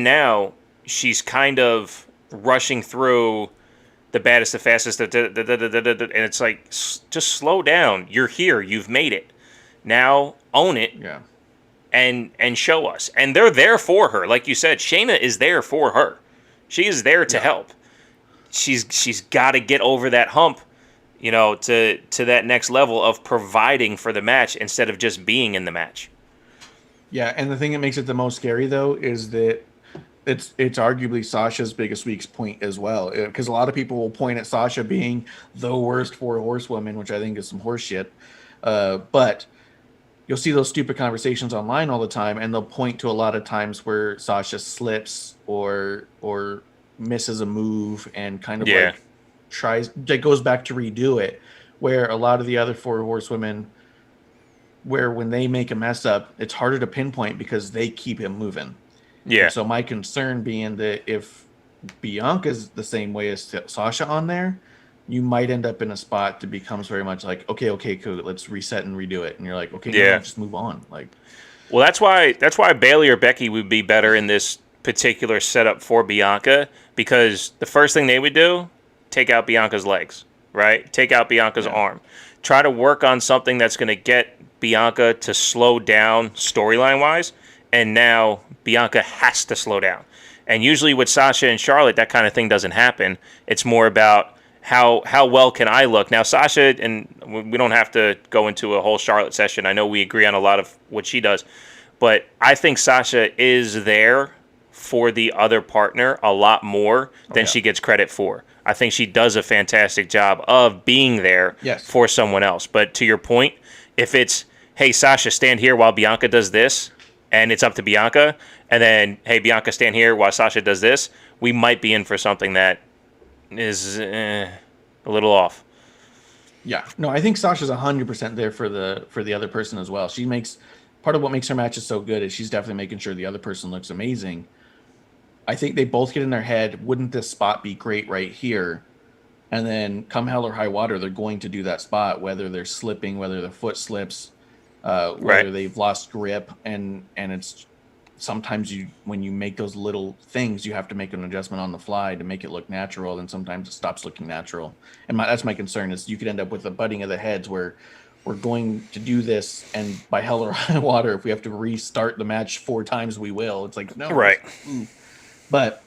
now, she's kind of rushing through the baddest, the fastest, and it's like, just slow down. You're here. You've made it. Now own it Yeah. and show us. And they're there for her, like you said. Shayna is there for her. She is there to help. She's got to get over that hump, to that next level of providing for the match instead of just being in the match. Yeah, and the thing that makes it the most scary though is that it's arguably Sasha's biggest weak point as well, because a lot of people will point at Sasha being the worst four horsewoman, which I think is some horse shit. But you'll see those stupid conversations online all the time, and they'll point to a lot of times where Sasha slips or misses a move and kind of like tries, that goes back to redo it, where a lot of the other four horsewomen, where when they make a mess up, it's harder to pinpoint because they keep him moving. Yeah. And so my concern being that if Bianca's the same way as Sasha on there, you might end up in a spot that becomes very much like, okay, cool, let's reset and redo it. And you're like, okay, no, just move on. Like, well, that's why Bailey or Becky would be better in this particular setup for Bianca, because the first thing they would do, take out Bianca's legs, right? Take out Bianca's arm. Try to work on something that's going to get Bianca to slow down storyline wise, and now Bianca has to slow down. And usually with Sasha and Charlotte, that kind of thing doesn't happen. It's more about how well can I look. Now Sasha, and we don't have to go into a whole Charlotte session. I know we agree on a lot of what she does, but I think Sasha is there for the other partner a lot more than she gets credit for. I think she does a fantastic job of being there for someone else. But to your point, if it's, hey, Sasha, stand here while Bianca does this, and it's up to Bianca, and then, hey, Bianca, stand here while Sasha does this, we might be in for something that is a little off. Yeah, no, I think Sasha's 100% there for the other person as well. She makes, part of what makes her matches so good is she's definitely making sure the other person looks amazing. I think they both get in their head, wouldn't this spot be great right here? And then come hell or high water, they're going to do that spot, whether they're slipping, whether the foot slips, whether they've lost grip, and it's sometimes when you make those little things, you have to make an adjustment on the fly to make it look natural, and sometimes it stops looking natural. And that's my concern, is you could end up with a butting of the heads where we're going to do this, and by hell or high water, if we have to restart the match 4 times, we will. It's like, no. Right. But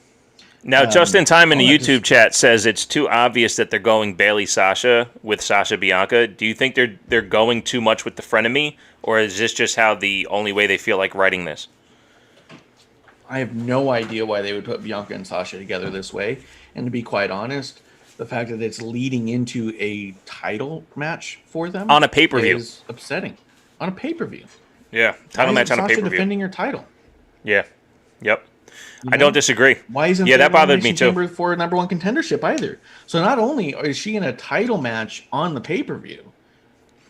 now, just in time in the YouTube chat says it's too obvious that they're going Bailey Sasha with Sasha Bianca. Do you think they're going too much with the frenemy, or is this just how the only way they feel like writing this? I have no idea why they would put Bianca and Sasha together this way. And to be quite honest, the fact that it's leading into a title match for them on a pay-per-view is upsetting. On a pay-per-view. Yeah, title match on a pay-per-view. Defending her title. Yeah. Yep. I don't disagree. Why isn't that bothered me too for number one contendership either? So not only is she in a title match on the pay-per-view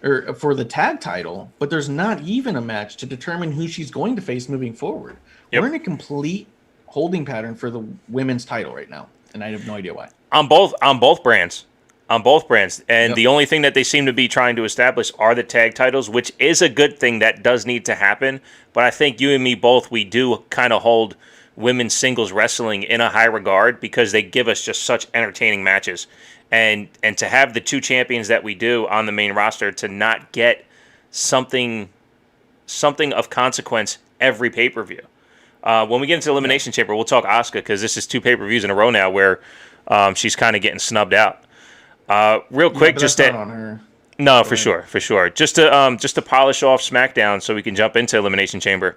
or for the tag title, but there's not even a match to determine who she's going to face moving forward. We're in a complete holding pattern for the women's title right now, and I have no idea why. On both brands. And the only thing that they seem to be trying to establish are the tag titles, which is a good thing. That does need to happen. But I think you and me both, we do kind of hold women's singles wrestling in a high regard because they give us just such entertaining matches. And to have the 2 champions that we do on the main roster, to not get something of consequence every pay-per-view. When we get into Elimination Chamber, we'll talk Asuka, because this is 2 pay-per-views in a row now where she's kind of getting snubbed out. Real quick, just not on her. No, for sure. Just to polish off SmackDown, so we can jump into Elimination Chamber.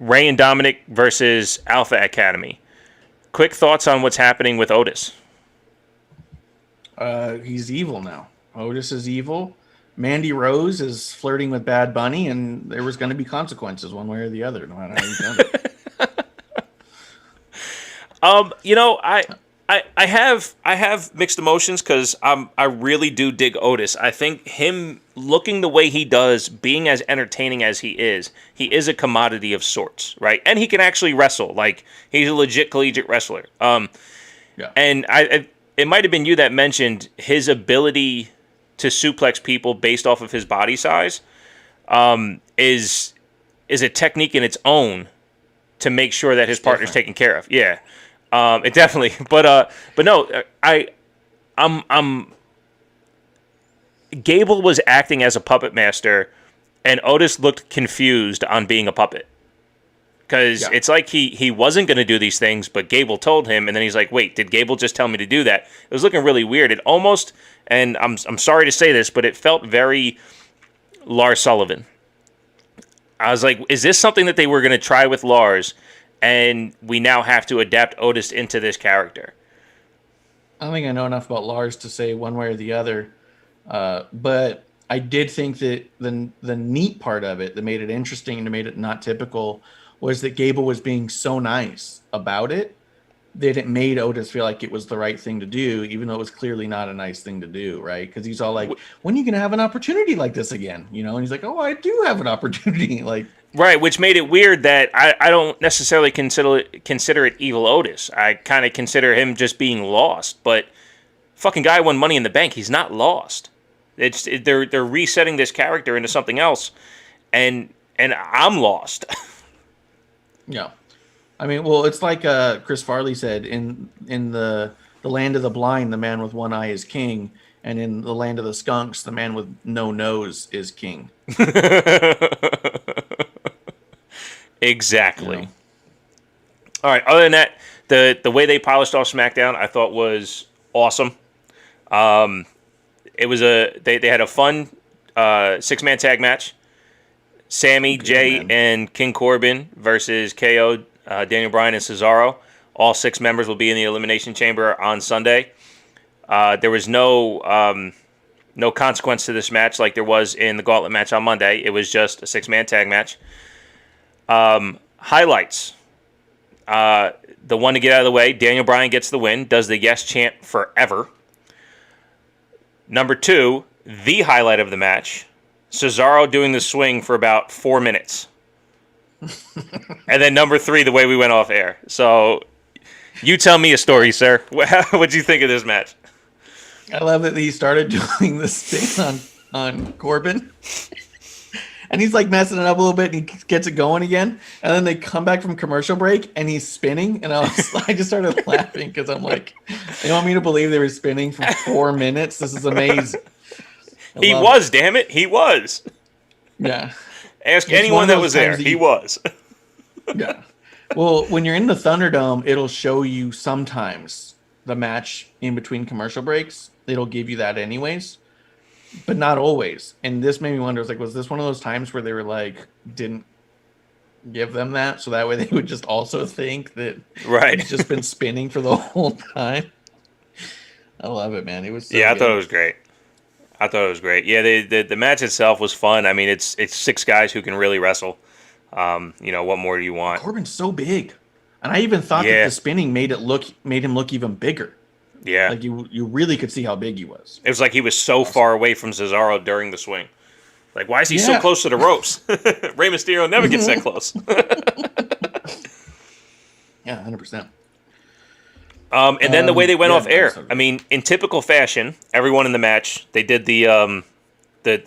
Rey and Dominic versus Alpha Academy. Quick thoughts on what's happening with Otis. He's evil now. Otis is evil. Mandy Rose is flirting with Bad Bunny, and there was going to be consequences one way or the other, no matter how you done it. I have mixed emotions because I really do dig Otis. I think him looking the way he does, being as entertaining as he is a commodity of sorts, right? And he can actually wrestle. Like, he's a legit collegiate wrestler. Yeah. And it might have been you that mentioned his ability to suplex people based off of his body size is a technique in its own to make sure that his partner's taken care of. Yeah. It definitely, but no, I'm Gable was acting as a puppet master, and Otis looked confused on being a puppet. Because it's like he wasn't going to do these things, but Gable told him, and then he's like, wait, did Gable just tell me to do that? It was looking really weird. It almost, and I'm sorry to say this, but it felt very Lars Sullivan. I was like, is this something that they were going to try with Lars, and we now have to adapt Otis into this character? I don't think I know enough about Lars to say one way or the other, but I did think that the neat part of it that made it interesting and made it not typical was that Gable was being so nice about it that it made Otis feel like it was the right thing to do, even though it was clearly not a nice thing to do, right? Because he's all like, when are you going to have an opportunity like this again? You know, and he's like, oh, I do have an opportunity. Like, right, which made it weird that I don't necessarily consider it evil Otis. I kind of consider him just being lost, but fucking guy won Money in the Bank. He's not lost. They're resetting this character into something else, and I'm lost. Yeah, I mean, well, it's like Chris Farley said in the land of the blind, the man with one eye is king, and in the land of the skunks, the man with no nose is king. Exactly. You know? All right. Other than that, the way they polished off SmackDown, I thought was awesome. It was they had a fun 6-man tag match. Sammy, Jay, and King Corbin versus KO, Daniel Bryan, and Cesaro. All 6 members will be in the Elimination Chamber on Sunday. There was no consequence to this match like there was in the Gauntlet match on Monday. It was just a 6-man tag match. Highlights. The one to get out of the way, Daniel Bryan gets the win, does the yes chant forever. Number 2, the highlight of the match, Cesaro doing the swing for about 4 minutes. And then number 3, the way we went off air. So you tell me a story, sir. What'd you think of this match? I love that he started doing the spin on Corbin. And he's like messing it up a little bit, and he gets it going again. And then they come back from commercial break, and he's spinning. And I just started laughing because I'm like, they want me to believe they were spinning for 4 minutes. This is amazing. He was, damn it. He was. Yeah. Ask anyone that was there. He was. Yeah. Well, when you're in the Thunderdome, it'll show you sometimes the match in between commercial breaks. It'll give you that anyways, but not always. And this made me wonder, was this one of those times where they were like, didn't give them that, so that way they would just also think that it's just been spinning for the whole time? I love it, man. It was so I good. thought it was great. Yeah, the match itself was fun. I mean, it's 6 guys who can really wrestle. What more do you want? Corbin's so big, and I even thought that the spinning made him look even bigger. Yeah, like you really could see how big he was. It was like he was so far away from Cesaro during the swing. Like, why is he so close to the ropes? Rey Mysterio never gets that close. Yeah, 100%. And then the way they went off air. I mean, in typical fashion, everyone in the match, they did the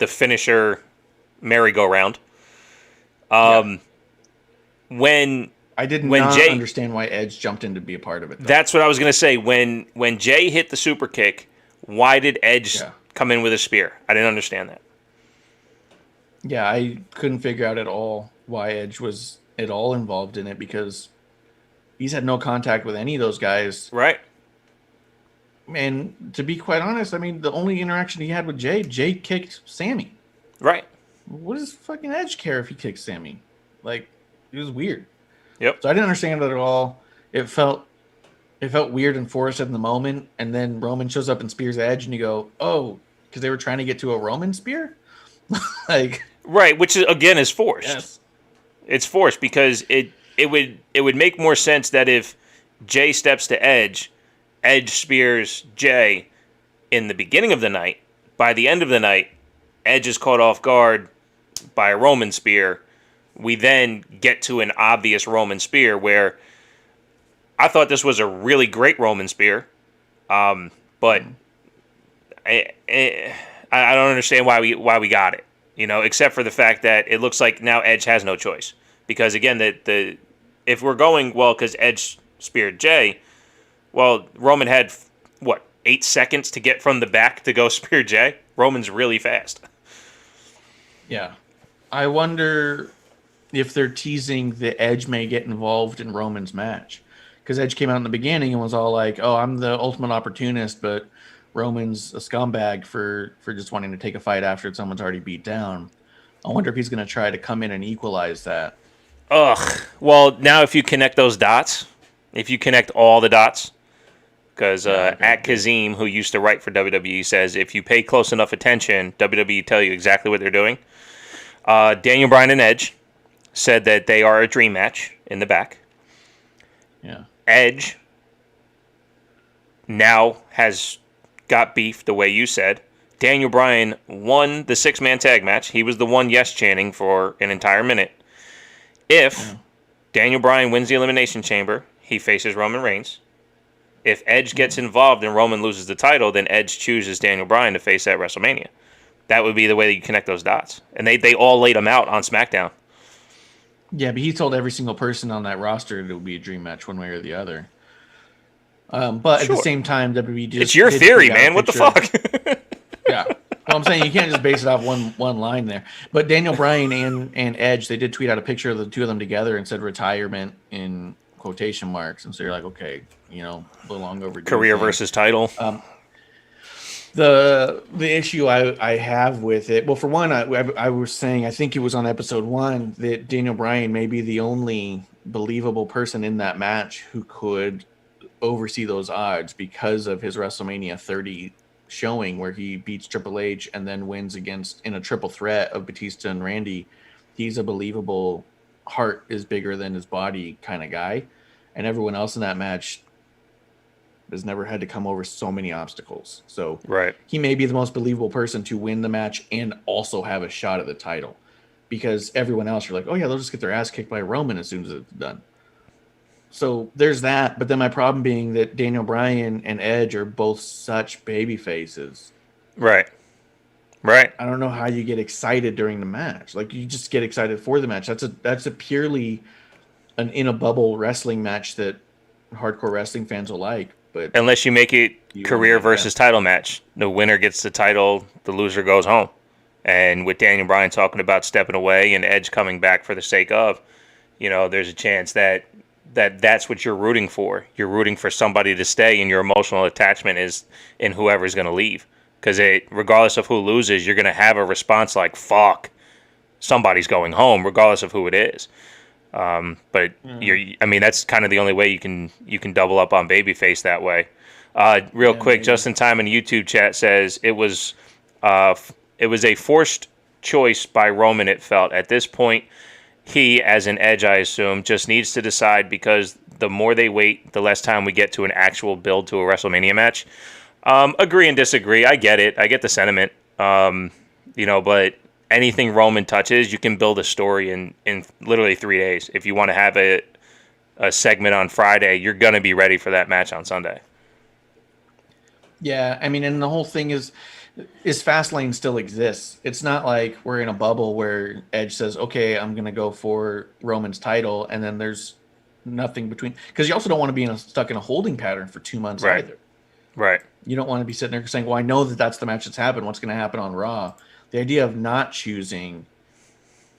finisher merry-go-round. When I did not understand why Edge jumped in to be a part of it, though. That's what I was going to say. When Jay hit the super kick, why did Edge come in with a spear? I didn't understand that. Yeah, I couldn't figure out at all why Edge was at all involved in it, because he's had no contact with any of those guys. Right. And to be quite honest, I mean, the only interaction he had with Jay kicked Sammy. Right. What does fucking Edge care if he kicks Sammy? Like, it was weird. Yep. So I didn't understand it at all. It felt weird and forced in the moment, and then Roman shows up and spears Edge, and you go, oh, because they were trying to get to a Roman spear? Like, right, which again is forced. Yes. It's forced because it would make more sense that if Jay steps to Edge Edge spears Jay in the beginning of the night. By the end of the night, Edge is caught off guard by a Roman spear. We then get to an obvious Roman spear where I thought this was a really great Roman spear, but I don't understand why we got it. Except for the fact that it looks like now Edge has no choice because again the if we're going because Edge speared Jay, well Roman had what 8 seconds to get from the back to go spear Jay. Roman's really fast. Yeah, I wonder if they're teasing that Edge may get involved in Roman's match. Because Edge came out in the beginning and was all like, oh, I'm the ultimate opportunist, but Roman's a scumbag for just wanting to take a fight after someone's already beat down. I wonder if he's going to try to come in and equalize that. Ugh. Well, now if you connect those dots, if you connect all the dots, because at Kazim, who used to write for WWE, says if you pay close enough attention, WWE tell you exactly what they're doing. Daniel Bryan and Edge said that they are a dream match in the back. Yeah. Edge now has got beef the way you said. Daniel Bryan won the 6-man tag match. He was the one yes chanting for an entire minute. If Daniel Bryan wins the Elimination Chamber, he faces Roman Reigns. If Edge gets involved and Roman loses the title, then Edge chooses Daniel Bryan to face at WrestleMania. That would be the way that you connect those dots. And they all laid them out on SmackDown. Yeah, but he told every single person on that roster it would be a dream match one way or the other. But at the same time, WWE just... It's your theory, man. What the fuck? Yeah. Well, I'm saying you can't just base it off one line there. But Daniel Bryan and Edge, they did tweet out a picture of the two of them together and said retirement in quotation marks. And so you're like, okay, a little long overdue. Career versus title. The issue I have with it, well, for one, I was saying, I think it was on episode 1 that Daniel Bryan may be the only believable person in that match who could oversee those odds because of his WrestleMania 30 showing where he beats Triple H and then wins in a triple threat of Batista and Randy. He's a believable heart is bigger than his body kind of guy. And everyone else in that match has never had to come over so many obstacles. So he may be the most believable person to win the match and also have a shot at the title. Because everyone else, you're like, oh yeah, they'll just get their ass kicked by Roman as soon as it's done. So there's that. But then my problem being that Daniel Bryan and Edge are both such baby faces. Right. I don't know how you get excited during the match. Like you just get excited for the match. That's a purely an in a bubble wrestling match that hardcore wrestling fans will like. But unless you make it career versus title match, the winner gets the title, the loser goes home. And with Daniel Bryan talking about stepping away and Edge coming back for the sake of, there's a chance that that's what you're rooting for. You're rooting for somebody to stay, and your emotional attachment is in whoever's going to leave. Because regardless of who loses, you're going to have a response like, fuck, somebody's going home, regardless of who it is. But that's kind of the only way you can double up on babyface that way. Real quick, maybe. Just in time in the YouTube chat says it was a forced choice by Roman. It felt at this point he, as an Edge, I assume, just needs to decide because the more they wait, the less time we get to an actual build to a WrestleMania match. Agree and disagree. I get it. I get the sentiment. But anything Roman touches, you can build a story in literally 3 days. If you want to have a segment on Friday, you're going to be ready for that match on Sunday. Yeah, and the whole thing is Fastlane still exists. It's not like we're in a bubble where Edge says, okay, I'm going to go for Roman's title, and then there's nothing between. Because you also don't want to be stuck in a holding pattern for 2 months either. Right. You don't want to be sitting there saying, well, I know that's the match that's happened. What's going to happen on Raw? The idea of not choosing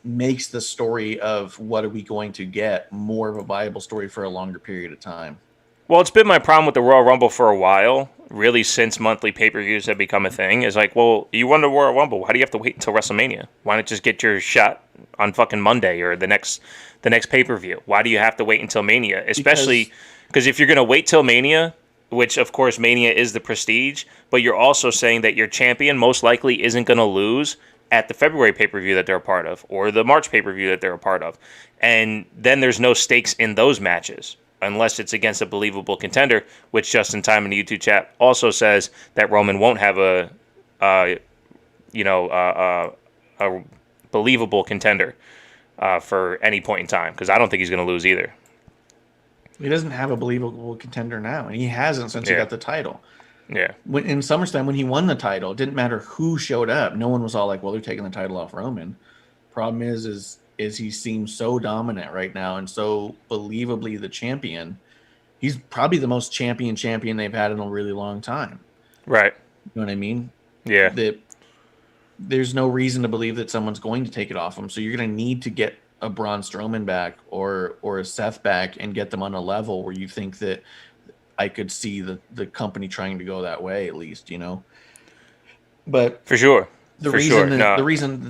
makes the story of what are we going to get more of a viable story for a longer period of time. Well, it's been my problem with the Royal Rumble for a while, really since monthly pay-per-views have become a thing. It's like, well, you won the Royal Rumble. How do you have to wait until WrestleMania? Why not just get your shot on fucking Monday or the next pay-per-view? Why do you have to wait until Mania? Especially because if you're going to wait till Mania, which, of course, Mania is the prestige, but you're also saying that your champion most likely isn't going to lose at the February pay-per-view that they're a part of or the March pay-per-view that they're a part of. And then there's no stakes in those matches. unless it's against a believable contender, which Justin Time in the YouTube chat also says that Roman won't have a believable contender for any point in time, because I don't think he's going to lose either. He doesn't have a believable contender now, and he hasn't since he got the title. Yeah. In SummerSlam, when he won the title, it didn't matter who showed up. No one was all like, well, they're taking the title off Roman. Problem is he seems so dominant right now and so believably the champion. He's probably the most champion they've had in a really long time. Right. You know what I mean? Yeah. That there's no reason to believe that someone's going to take it off him. So you're going to need to get a Braun Strowman back or a Seth back and get them on a level where you think that I could see the company trying to go that way, at least, you know. But for sure, the reason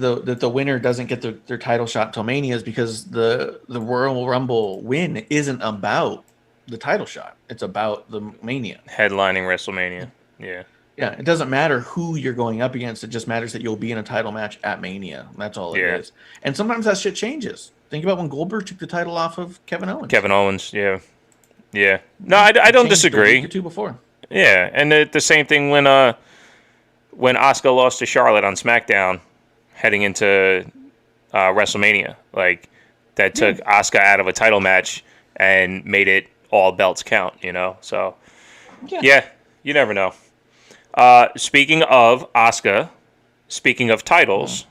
that the winner doesn't get their title shot till Mania is because the Royal Rumble win isn't about the title shot. It's about the Mania. Headlining WrestleMania. Yeah. Yeah, it doesn't matter who you're going up against. It just matters that you'll be in a title match at Mania. That's all it is. And sometimes that shit changes. Think about when Goldberg took the title off of Kevin Owens. Yeah. Yeah. No, I don't disagree. A week or two before. Yeah, and the same thing when Asuka lost to Charlotte on SmackDown heading into WrestleMania. Like, that took Asuka out of a title match and made it all belts count, you know? So, yeah you never know. Speaking of Asuka, speaking of titles,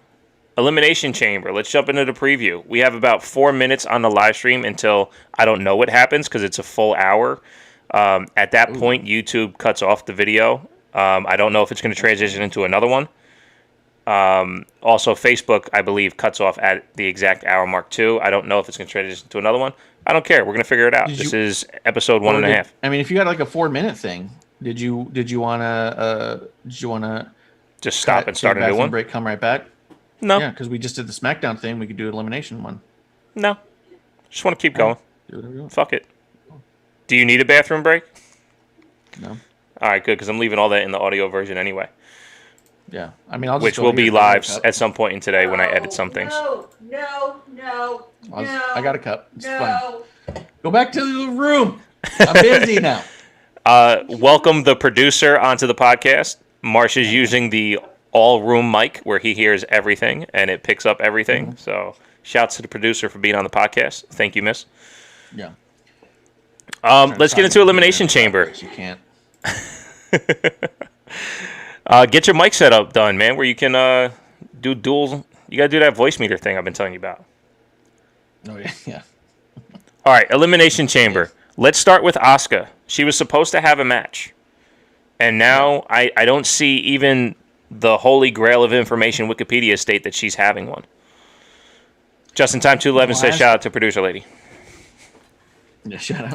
Elimination Chamber. Let's jump into the preview. We have about 4 minutes on the live stream until I don't know what happens because it's a full hour. At that point, YouTube cuts off the video. I don't know if it's going to transition into another one. Also, Facebook, I believe, cuts off at the exact hour mark too. I don't know if it's going to transition to another one. I don't care. We're going to figure it out. This is episode 1.5. I mean, if you got like a 4-minute thing, did you want to just stop and start a new one? Break, come right back. No. Yeah, because we just did the SmackDown thing. We could do an elimination one. No. Just want to keep going. Do whatever you want. Fuck it. Do you need a bathroom break? No. All right, good, because I'm leaving all that in the audio version anyway. Yeah. I mean, I'll just which will be live at some point in today when I edit some things. No. I got a cup. It's fine. Go back to the room. I'm busy now. Welcome the producer onto the podcast. Marsh is using the all-room mic where he hears everything and it picks up everything. Mm-hmm. So shouts to the producer for being on the podcast. Thank you, miss. Yeah. Let's get into Elimination Chamber. You can't. Get your mic set up done, man, where you can do dual. You got to do that voice meter thing I've been telling you about. Oh, yeah. All right, Elimination Chamber. Let's start with Asuka. She was supposed to have a match. And now I don't see even the holy grail of information Wikipedia state that she's having one. Justin Time 211 says shout out to producer lady. Yeah, shout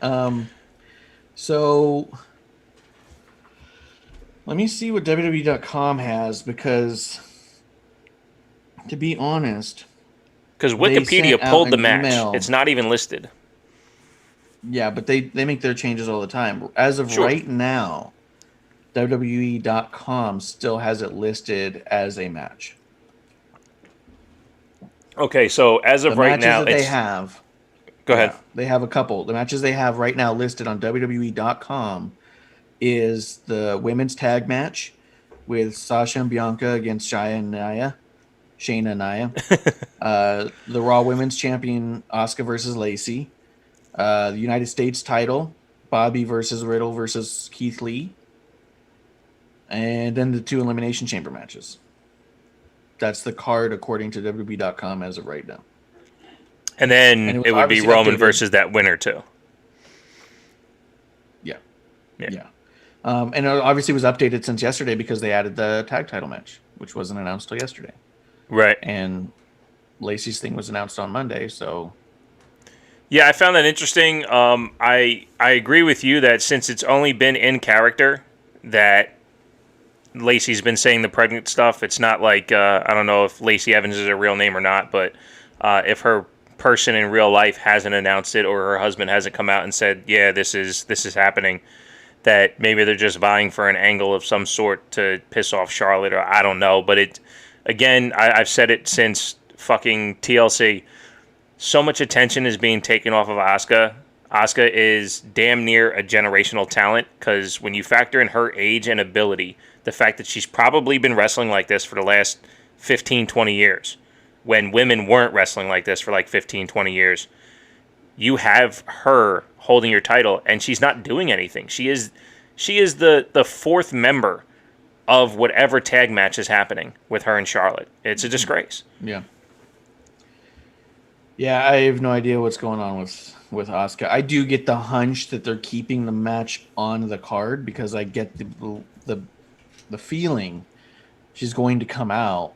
out. So let me see what WWE.com has, because to be honest, because Wikipedia pulled the match. Email. It's not even listed. Yeah, but they make their changes all the time. As of right now, WWE.com still has it listed as a match. Okay, so as of right now, they have. Go ahead. They have a couple. The matches they have right now listed on WWE.com is the women's tag match with Sasha and Bianca against Shayna Nia. The Raw Women's Champion Asuka versus Lacey. The United States title, Bobby versus Riddle versus Keith Lee. And then the 2 Elimination Chamber matches. That's the card according to WWE.com as of right now. And then it would be Roman versus that winner too. Yeah. And it obviously was updated since yesterday because they added the tag title match, which wasn't announced till yesterday. Right. And Lacey's thing was announced on Monday, so... Yeah, I found that interesting. I agree with you that since it's only been in character that Lacey's been saying the pregnant stuff, it's not like, I don't know if Lacey Evans is her real name or not, but if her person in real life hasn't announced it or her husband hasn't come out and said, yeah, this is happening, that maybe they're just vying for an angle of some sort to piss off Charlotte, or I don't know. But it, again, I've said it since fucking TLC. So much attention is being taken off of Asuka. Asuka is damn near a generational talent because when you factor in her age and ability, the fact that she's probably been wrestling like this for the last 15, 20 years, when women weren't wrestling like this for like 15, 20 years, you have her holding your title and she's not doing anything. She is the fourth member of whatever tag match is happening with her and Charlotte. It's a disgrace. Yeah. Yeah, I have no idea what's going on with Asuka. I do get the hunch that they're keeping the match on the card because I get the feeling she's going to come out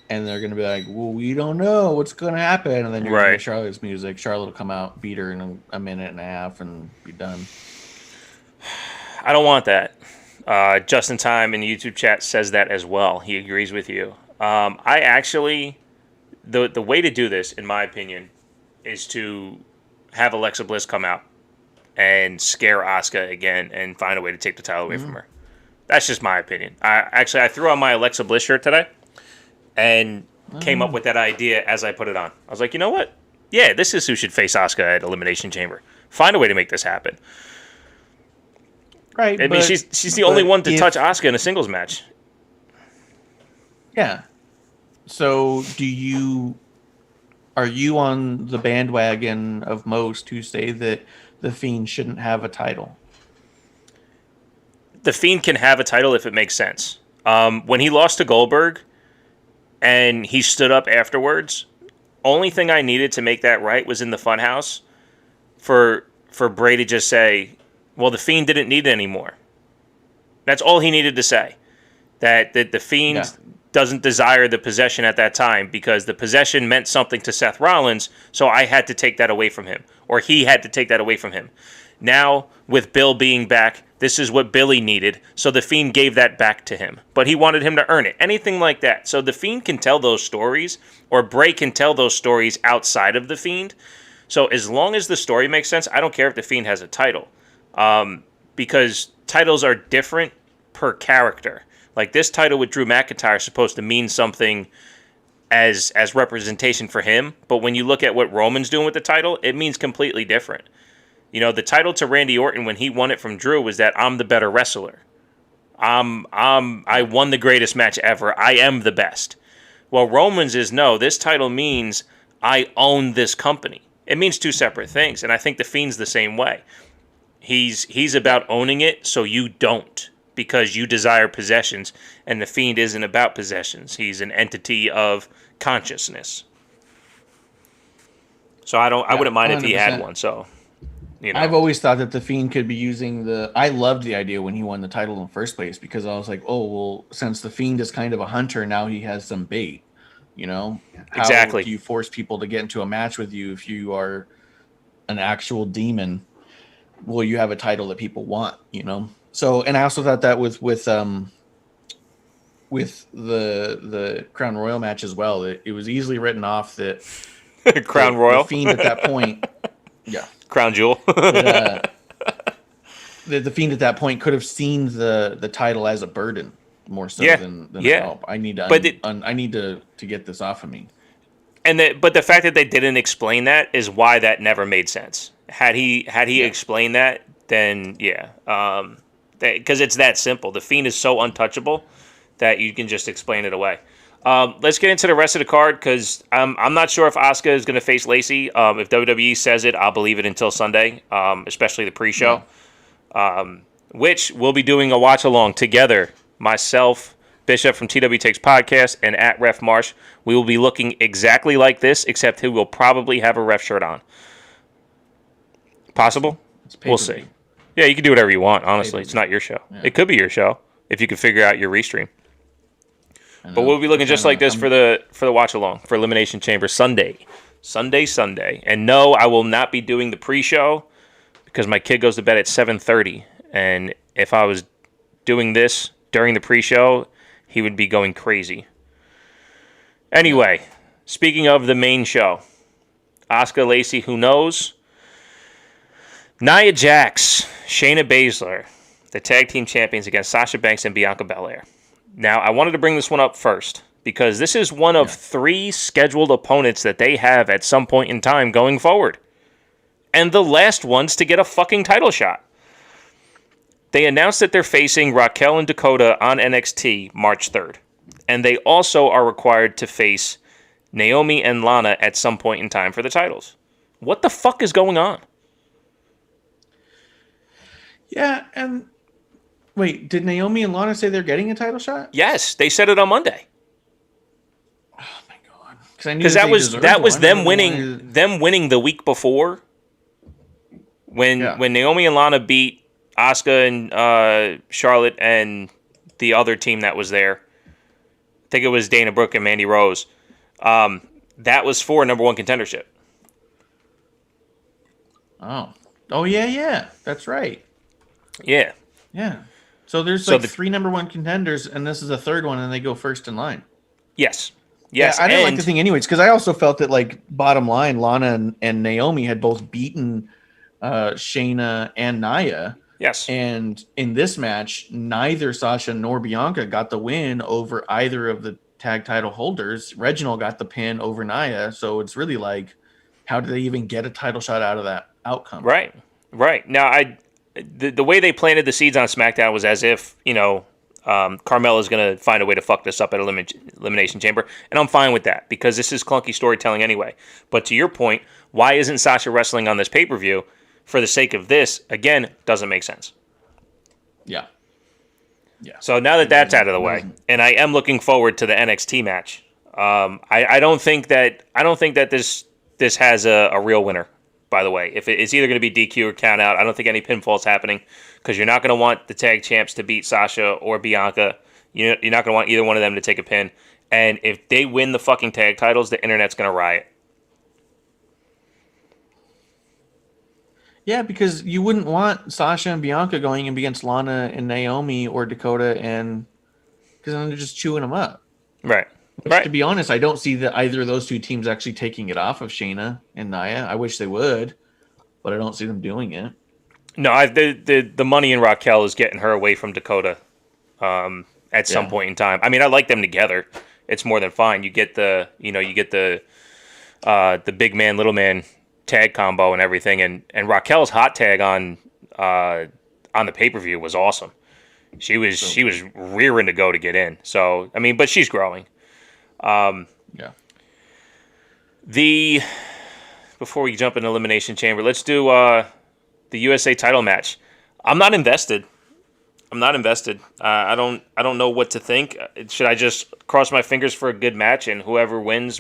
and they're going to be like, well, we don't know what's going to happen. And then you're going to get Charlotte's music. Charlotte will come out, beat her in a minute and a half and be done. I don't want that. Justin Time in the YouTube chat says that as well. He agrees with you. I actually, the way to do this, in my opinion, is to have Alexa Bliss come out and scare Asuka again and find a way to take the title away from her. That's just my opinion. I threw on my Alexa Bliss shirt today and came up with that idea as I put it on. I was like, you know what? Yeah, this is who should face Asuka at Elimination Chamber. Find a way to make this happen. Right. I mean, she's the only one to touch Asuka in a singles match. Yeah. So are you on the bandwagon of most who say that the Fiend shouldn't have a title? The Fiend can have a title if it makes sense. When he lost to Goldberg and he stood up afterwards, only thing I needed to make that right was in the Funhouse for Bray to just say, well, the Fiend didn't need it anymore. That's all he needed to say. That the Fiend doesn't desire the possession at that time because the possession meant something to Seth Rollins, so I had to take that away from him. Or he had to take that away from him. Now, with Bill being back, this is what Billy needed, so the Fiend gave that back to him. But he wanted him to earn it. Anything like that. So the Fiend can tell those stories, or Bray can tell those stories outside of the Fiend. So as long as the story makes sense, I don't care if the Fiend has a title. Because titles are different per character. Like this title with Drew McIntyre is supposed to mean something as representation for him, but when you look at what Roman's doing with the title, it means completely different. You know, the title to Randy Orton when he won it from Drew was that I'm the better wrestler. I won the greatest match ever. I am the best. Well, Roman's is no, this title means I own this company. It means two separate things, and I think the Fiend's the same way. He's about owning it, so you don't, because you desire possessions, and the Fiend isn't about possessions. He's an entity of consciousness. So I wouldn't mind 100%. If he had one. So, you know, I've always thought that the Fiend could be using I loved the idea when he won the title in the first place because I was like, oh well, since the Fiend is kind of a hunter, now he has some bait. You know, exactly. How do you force people to get into a match with you if you are an actual demon? Well, you have a title that people want, you know. So, and I also thought that with the Crown Royal match as well, it was easily written off that Crown Royal the Fiend at that point, yeah, Crown Jewel, the Fiend at that point could have seen the title as a burden more so than help. I need to get this off of me. But the fact that they didn't explain that is why that never made sense. Had he explained that, then because it's that simple. The Fiend is so untouchable that you can just explain it away. Let's get into the rest of the card because I'm not sure if Asuka is going to face Lacey. If WWE says it, I'll believe it until Sunday, especially the pre-show, which we'll be doing a watch-along together. Myself, Bishop from TW Takes Podcast, and at Ref Marsh. We will be looking exactly like this, except he will probably have a ref shirt on. Possible? We'll see. Yeah, you can do whatever you want, honestly. It's not your show. Yeah. It could be your show if you can figure out your restream. But we'll be looking just like this for the watch-along, for Elimination Chamber Sunday. And no, I will not be doing the pre-show because my kid goes to bed at 7:30. And if I was doing this during the pre-show, he would be going crazy. Anyway, speaking of the main show, Asuka, Lacey, who knows? Nia Jax, Shayna Baszler, the tag team champions against Sasha Banks and Bianca Belair. Now, I wanted to bring this one up first because this is one of 3 scheduled opponents that they have at some point in time going forward. and the last ones to get a fucking title shot. They announced that they're facing Raquel and Dakota on NXT March 3rd. And they also are required to face Naomi and Lana at some point in time for the titles. What the fuck is going on? Yeah, and wait, did Naomi and Lana say they're getting a title shot? Yes, they said it on Monday. Oh my god! Because that was them winning the week before when Naomi and Lana beat Asuka and Charlotte and the other team that was there. I think it was Dana Brooke and Mandy Rose. That was for number one contendership. Oh yeah, that's right. Yeah. So there's three number one contenders, and this is a third one, and they go first in line. Yes. Yeah, I didn't like the thing anyways, because I also felt that, like, bottom line, Lana and Naomi had both beaten Shayna and Nia. Yes. And in this match, neither Sasha nor Bianca got the win over either of the tag title holders. Reginald got the pin over Nia, so it's really like, how did they even get a title shot out of that outcome? Right. Now, the way they planted the seeds on SmackDown was as if, Carmella's going to find a way to fuck this up at Elimination Chamber. And I'm fine with that because this is clunky storytelling anyway. But to your point, why isn't Sasha wrestling on this pay-per-view? For the sake of this, again, doesn't make sense. Yeah. So now that that's out of the way, and I am looking forward to the NXT match. I don't think that this has a real winner. By the way, if it's either going to be DQ or count out, I don't think any pinfall's happening because you're not going to want the tag champs to beat Sasha or Bianca. You're not going to want either one of them to take a pin. And if they win the fucking tag titles, the internet's going to riot. Yeah, because you wouldn't want Sasha and Bianca going up against Lana and Naomi or Dakota, and because then they're just chewing them up. Right. To be honest, I don't see that either of those two teams actually taking it off of Shayna and Nia. I wish they would, but I don't see them doing it. No, the money in Raquel is getting her away from Dakota at some point in time. I mean, I like them together. It's more than fine. You get the big man, little man tag combo and everything, and Raquel's hot tag on the pay-per-view was awesome. She was rearing to go to get in. So, I mean, but she's growing. Before we jump into Elimination Chamber, let's do the USA title match. I'm not invested. I don't know what to think. Should I just cross my fingers for a good match and whoever wins?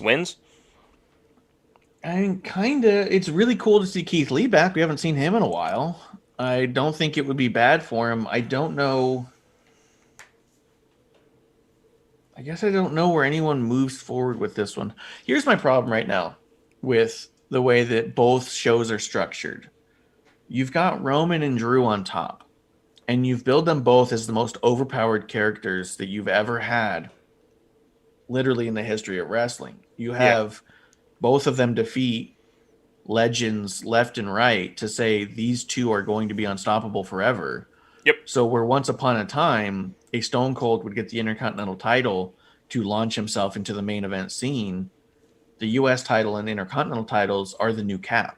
I mean, kinda. It's really cool to see Keith Lee back. We haven't seen him in a while. I don't think it would be bad for him. I don't know. I guess I don't know where anyone moves forward with this one. Here's my problem right now with the way that both shows are structured. You've got Roman and Drew on top, and you've billed them both as the most overpowered characters that you've ever had, literally in the history of wrestling. You have both of them defeat legends left and right to say these two are going to be unstoppable forever. Yep. So where once upon a time, a Stone Cold would get the Intercontinental title to launch himself into the main event scene, the U.S. title and Intercontinental titles are the new cap.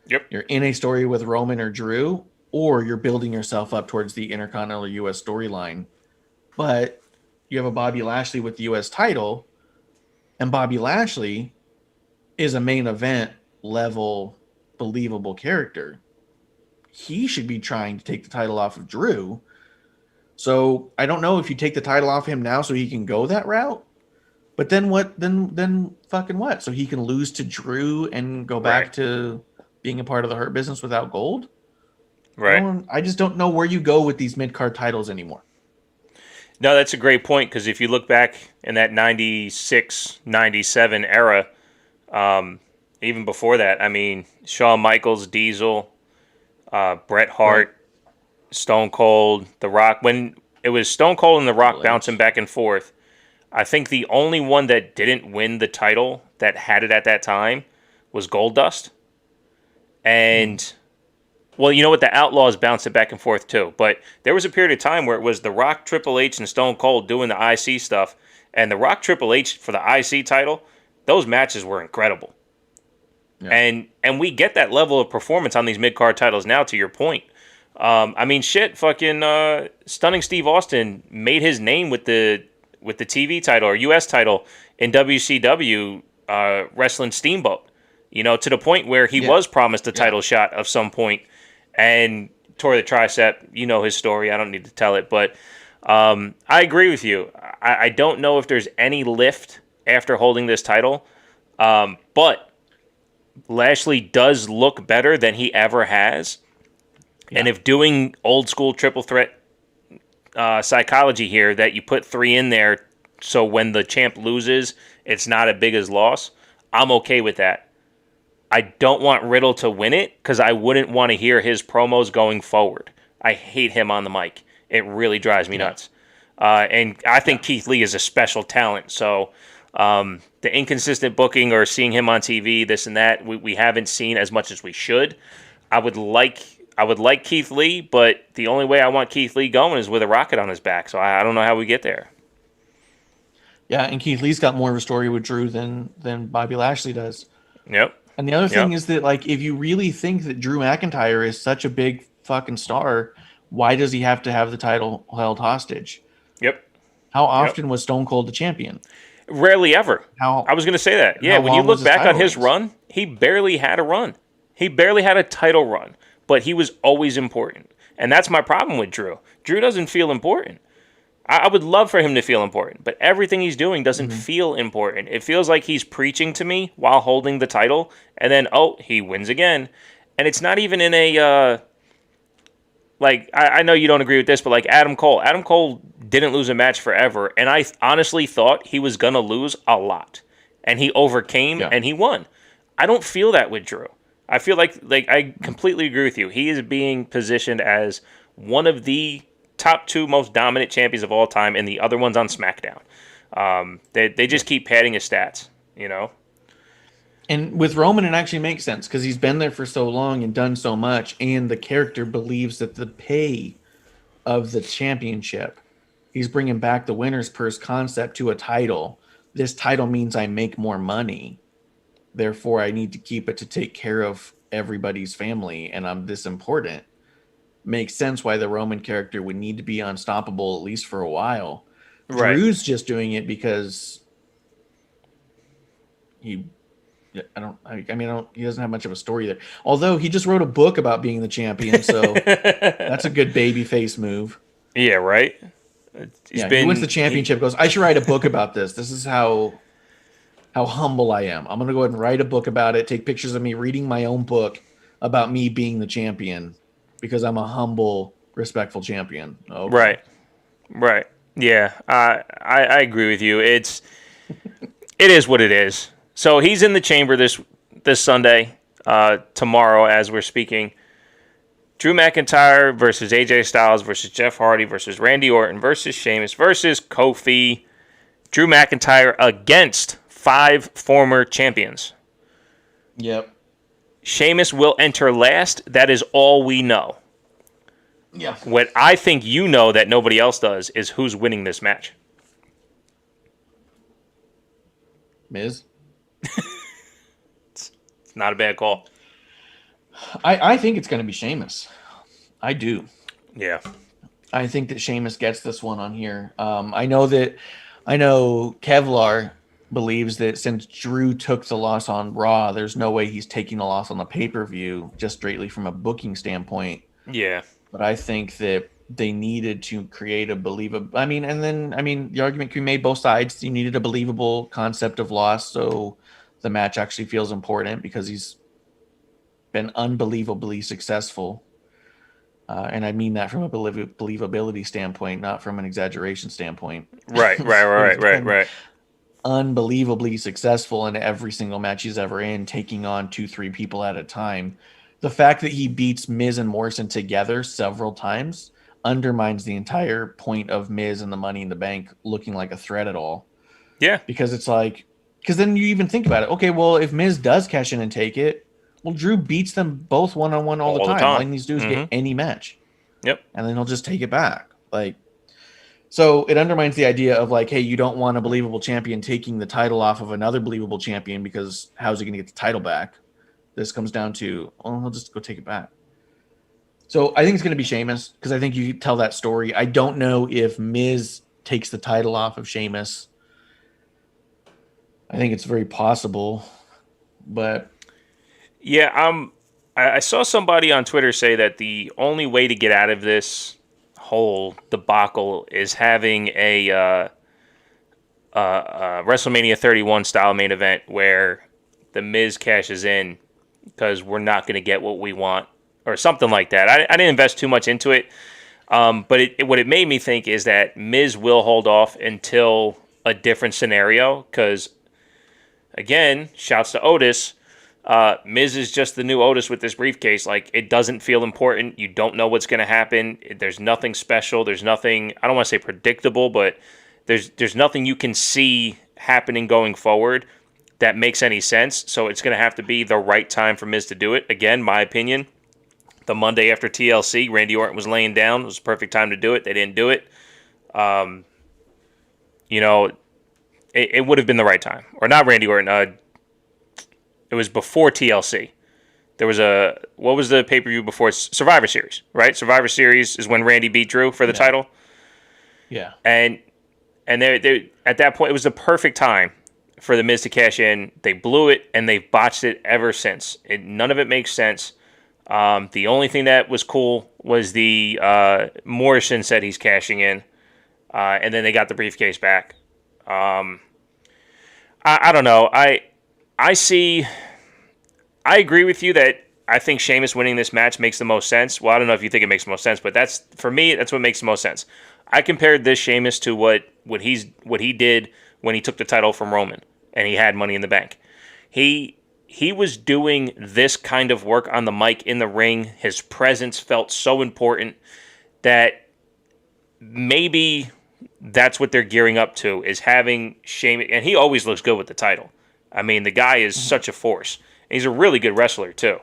Yep. You're in a story with Roman or Drew, or you're building yourself up towards the Intercontinental U.S. storyline. But you have a Bobby Lashley with the U.S. title, and Bobby Lashley is a main event level believable character. He should be trying to take the title off of Drew. So I don't know if you take the title off him now so he can go that route. But then what? Then fucking what? So he can lose to Drew and go back to being a part of the Hurt Business without gold? Right. I just don't know where you go with these mid-card titles anymore. No, that's a great point because if you look back in that 96, 97 era, even before that, I mean, Shawn Michaels, Diesel, Bret Hart, Stone Cold, The Rock. When it was Stone Cold and The Rock bouncing back and forth, I think the only one that didn't win the title that had it at that time was Goldust. And, well, you know what? The Outlaws bounced it back and forth too. But there was a period of time where it was The Rock, Triple H, and Stone Cold doing the IC stuff. And The Rock, Triple H for the IC title, those matches were incredible. Yeah. And we get that level of performance on these mid card titles now. To your point, I mean, shit, fucking stunning Steve Austin made his name with the TV title or US title in WCW wrestling Steamboat. You know, to the point where he Yeah. was promised a Yeah. title shot of some point and tore the tricep. You know his story. I don't need to tell it, but I agree with you. I don't know if there's any lift after holding this title, but Lashley does look better than he ever has. Yeah. And if doing old school triple threat psychology here, that you put 3 in there so when the champ loses, it's not as big as loss, I'm okay with that. I don't want Riddle to win it because I wouldn't want to hear his promos going forward. I hate him on the mic. It really drives me nuts. And I think Keith Lee is a special talent. So the inconsistent booking or seeing him on TV, this and that, we haven't seen as much as we should. I would like Keith Lee, but the only way I want Keith Lee going is with a rocket on his back. So I don't know how we get there. Yeah, and Keith Lee's got more of a story with Drew than Bobby Lashley does. Yep. And the other thing Yep. is that, like, if you really think that Drew McIntyre is such a big fucking star, why does he have to have the title held hostage? Yep. How often was Stone Cold the champion? Rarely ever. How I was going to say that. Yeah, how when you long was look his back on title his reigns? run, he barely had a run. He barely had a title run, but he was always important. And that's my problem with Drew. Drew doesn't feel important. I would love for him to feel important, but everything he's doing doesn't feel important. It feels like he's preaching to me while holding the title, and then, oh, he wins again. And it's not even in a, like, I know you don't agree with this, but like Adam Cole. Adam Cole didn't lose a match forever, and I honestly thought he was going to lose a lot. And he overcame, Yeah. and he won. I don't feel that with Drew. I feel like I completely agree with you. He is being positioned as one of the top 2 most dominant champions of all time, and the other one's on SmackDown. They just keep padding his stats, you know? And with Roman, it actually makes sense because he's been there for so long and done so much, and the character believes that the pay of the championship, he's bringing back the winner's purse concept to a title. This title means I make more money. Therefore, I need to keep it to take care of everybody's family, and I'm this important. Makes sense why the Roman character would need to be unstoppable at least for a while. Right. Drew's just doing it because he he doesn't have much of a story there. Although he just wrote a book about being the champion, so that's a good baby face move. Yeah, right? He wins the championship, goes, I should write a book about this. This is how humble I am. I'm going to go ahead and write a book about it, take pictures of me reading my own book about me being the champion because I'm a humble, respectful champion. Okay. Right. Yeah, I agree with you. It is what it is. So he's in the chamber this Sunday, tomorrow as we're speaking. Drew McIntyre versus AJ Styles versus Jeff Hardy versus Randy Orton versus Sheamus versus Kofi. Drew McIntyre against 5 former champions. Yep. Sheamus will enter last. That is all we know. Yeah. What I think you know that nobody else does is who's winning this match. Miz? It's not a bad call. I think it's going to be Sheamus. I do. Yeah. I think that Sheamus gets this one on here. I know Kevlar believes that since Drew took the loss on Raw, there's no way he's taking the loss on the pay-per-view just straightly from a booking standpoint. Yeah. But I think that they needed to create a believable. The argument can be made both sides. You needed a believable concept of loss, so the match actually feels important because he's been unbelievably successful. And I mean that from a believability standpoint, not from an exaggeration standpoint. Right. Unbelievably successful in every single match he's ever in, taking on 2-3 people at a time. The fact that he beats Miz and Morrison together several times undermines the entire point of Miz and the Money in the Bank looking like a threat at all. Yeah. Because then you even think about it. Okay, well, if Miz does cash in and take it, well, Drew beats them both one-on-one all the time. Why didn't these dudes get any match? Yep. And then he'll just take it back. So it undermines the idea of hey, you don't want a believable champion taking the title off of another believable champion because how's he going to get the title back? this comes down to, well, he'll just go take it back. So I think it's going to be Sheamus because I think you tell that story. I don't know if Miz takes the title off of Sheamus. I think it's very possible, but Yeah, I saw somebody on Twitter say that the only way to get out of this whole debacle is having a WrestleMania 31 style main event where the Miz cashes in because we're not going to get what we want or something like that. I didn't invest too much into it, but what it made me think is that Miz will hold off until a different scenario because, again, shouts to Otis. Miz is just the new Otis with this briefcase. Like, it doesn't feel important. You don't know what's going to happen. There's nothing special. There's nothing, I don't want to say predictable, but there's nothing you can see happening going forward that makes any sense. So it's going to have to be the right time for Miz to do it. Again, my opinion, the Monday after TLC, Randy Orton was laying down. It was the perfect time to do it. They didn't do it. You know, it would have been the right time. Or not Randy Orton. It was before TLC. There was what was the pay-per-view before? Survivor Series, right? Survivor Series is when Randy beat Drew for the title. Yeah. And they at that point, it was the perfect time for the Miz to cash in. They blew it, and they've botched it ever since. None of it makes sense. The only thing that was cool was the Morrison said he's cashing in, and then they got the briefcase back. I don't know. I agree with you that I think Sheamus winning this match makes the most sense. Well, I don't know if you think it makes the most sense, but for me, that's what makes the most sense. I compared this Sheamus to what he did when he took the title from Roman and he had Money in the Bank. He was doing this kind of work on the mic in the ring. His presence felt so important that maybe that's what they're gearing up to, is having Sheamus, and he always looks good with the title. I mean, the guy is such a force. He's a really good wrestler too.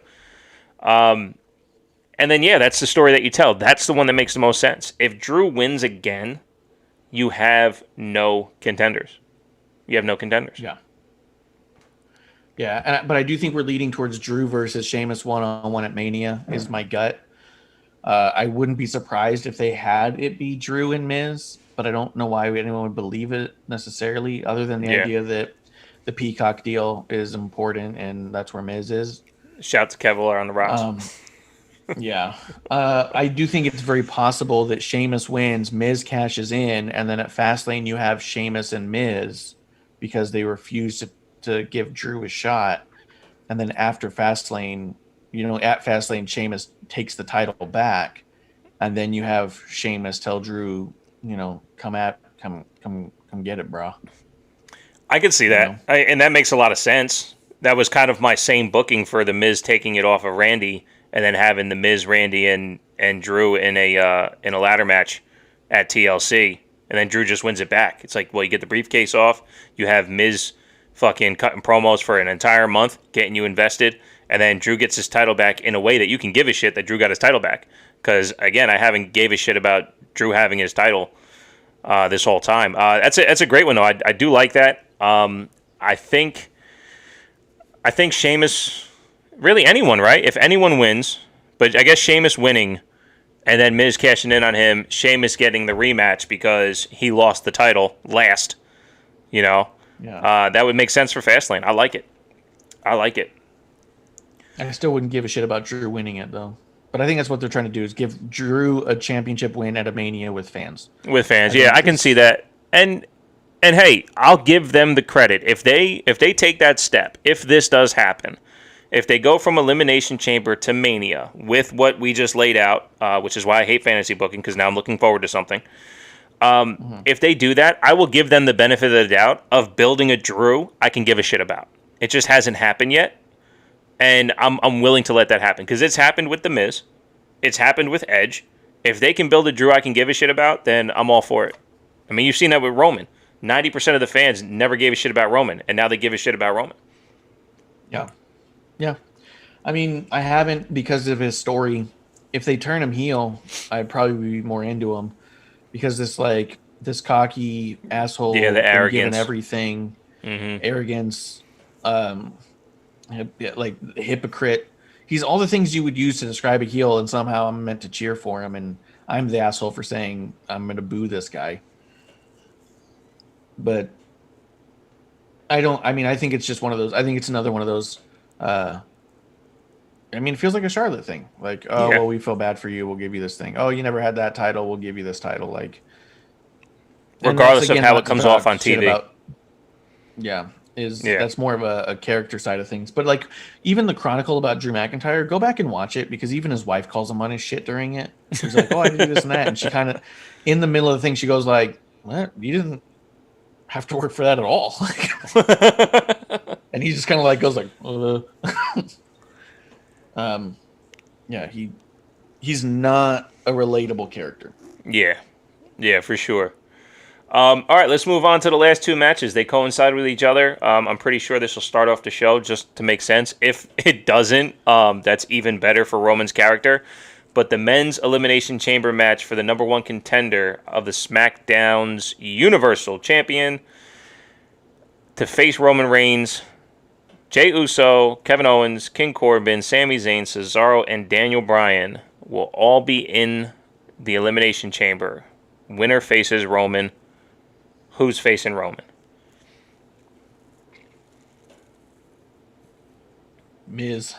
And then, yeah, that's the story that you tell. That's the one that makes the most sense. If Drew wins again, you have no contenders. You have no contenders. Yeah. Yeah, but I do think we're leading towards Drew versus Sheamus one-on-one at Mania is my gut. I wouldn't be surprised if they had it be Drew and Miz, but I don't know why anyone would believe it necessarily, other than the idea that the Peacock deal is important and that's where Miz is. Shout to Kevlar on the rocks. Yeah. I do think it's very possible that Sheamus wins, Miz cashes in, and then at Fastlane you have Sheamus and Miz because they refuse to give Drew a shot. And then after Fastlane, at Fastlane, Sheamus takes the title back. And then you have Sheamus tell Drew, come get it, bro. I could see that. And that makes a lot of sense. That was kind of my same booking for the Miz taking it off of Randy and then having the Miz, Randy, and Drew in a ladder match at TLC. And then Drew just wins it back. It's like, well, you get the briefcase off. You have Miz fucking cutting promos for an entire month, getting you invested. And then Drew gets his title back in a way that you can give a shit that Drew got his title back. Because, again, I haven't gave a shit about Drew having his title this whole time. That's a great one, though. I do like that. I think Sheamus, really anyone, right? If anyone wins, but I guess Sheamus winning and then Miz cashing in on him, Sheamus getting the rematch because he lost the title last, Yeah. That would make sense for Fastlane. I like it. I still wouldn't give a shit about Drew winning it, though. But I think that's what they're trying to do, is give Drew a championship win at a Mania with fans. With fans, yeah, I can see that. And hey, I'll give them the credit. If they take that step, if this does happen, if they go from Elimination Chamber to Mania with what we just laid out, which is why I hate fantasy booking, because now I'm looking forward to something. If they do that, I will give them the benefit of the doubt of building a Drew I can give a shit about. It just hasn't happened yet. And I'm willing to let that happen because it's happened with The Miz. It's happened with Edge. If they can build a Drew I can give a shit about, then I'm all for it. I mean, you've seen that with Roman. 90% of the fans never gave a shit about Roman, and now they give a shit about Roman. Yeah. Yeah. I mean, I haven't because of his story. If they turn him heel, I'd probably be more into him because this cocky asshole, the arrogance, given everything, arrogance. like hypocrite. He's all the things you would use to describe a heel, and somehow I'm meant to cheer for him, and I'm the asshole for saying I'm going to boo this guy. But I don't. I mean, I think it's just one of those. I think it's another one of those. Uh, I mean, it feels like a Charlotte thing. Like, oh Yeah. well, we feel bad for you. We'll give you this thing. Oh, you never had that title. We'll give you this title. Like, and that's Regardless of again how it not to comes off talk on shit TV. about. Yeah, is Yeah. that's more of a character side of things. But like, even the Chronicle about Drew McIntyre, go back and watch it because even his wife calls him on his shit during it. He's like, oh, I did do this and that, and she kind of, in the middle of the thing, she goes like, what? You didn't have to work for that at all. And he just kind of like goes like, um, yeah, he's not a relatable character. Yeah. Yeah, for sure. All right, let's move on to the last two matches. They coincide with each other. I'm pretty sure this will start off the show just to make sense. If it doesn't, that's even better for Roman's character. But the men's Elimination Chamber match for the number one contender of the SmackDown's Universal Champion to face Roman Reigns, Jey Uso, Kevin Owens, King Corbin, Sami Zayn, Cesaro, and Daniel Bryan will all be in the Elimination Chamber. Winner faces Roman. Who's facing Roman? Miz.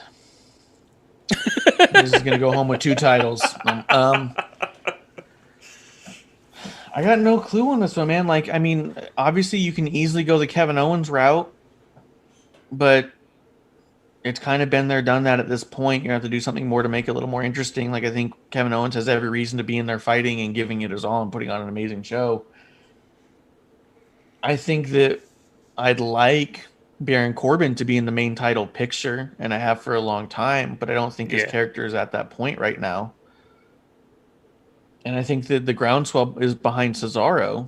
Miz is gonna go home with 2 titles. I got no clue on this one, man. Like, I mean, obviously you can easily go the Kevin Owens route, but it's kind of been there, done that at this point. You have to do something more to make it a little more interesting. Like, I think Kevin Owens has every reason to be in there fighting and giving it his all and putting on an amazing show. I think that I'd like Baron Corbin to be in the main title picture, and I have for a long time, but I don't think his Yeah. character is at that point right now. And I think that the groundswell is behind Cesaro,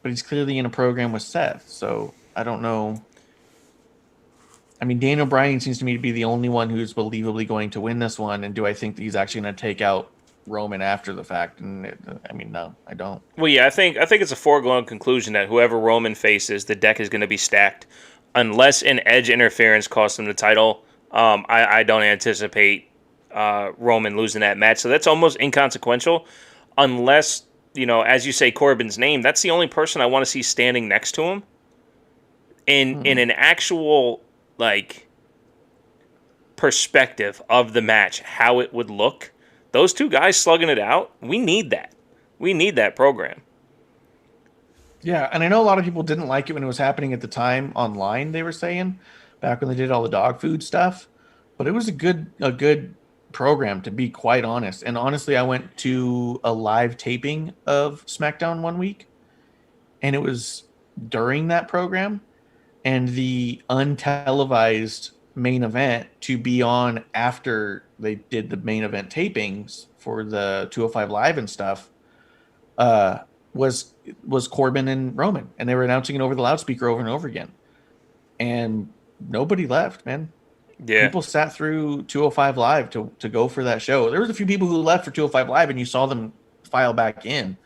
but he's clearly in a program with Seth, so I don't know. I mean, Daniel Bryan seems to me to be the only one who's believably going to win this one, and do I think that he's actually going to take out Roman after the fact? And I mean, no, I don't. Well, yeah, I think it's a foregone conclusion that whoever Roman faces, the deck is going to be stacked, unless an Edge interference costs him the title. I don't anticipate Roman losing that match, so that's almost inconsequential, unless as you say, Corbin's name. That's the only person I want to see standing next to him in an actual like perspective of the match, how it would look. Those two guys slugging it out, we need that. We need that program. Yeah, and I know a lot of people didn't like it when it was happening at the time online, they were saying, back when they did all the dog food stuff. But it was a good program, to be quite honest. And honestly, I went to a live taping of SmackDown one week, and it was during that program, and the untelevised main event to be on after they did the main event tapings for the 205 Live and stuff was Corbin and Roman, and they were announcing it over the loudspeaker over and over again, and nobody left, man. Yeah. People sat through 205 Live to go for that show. There was a few people who left for 205 Live, and you saw them file back in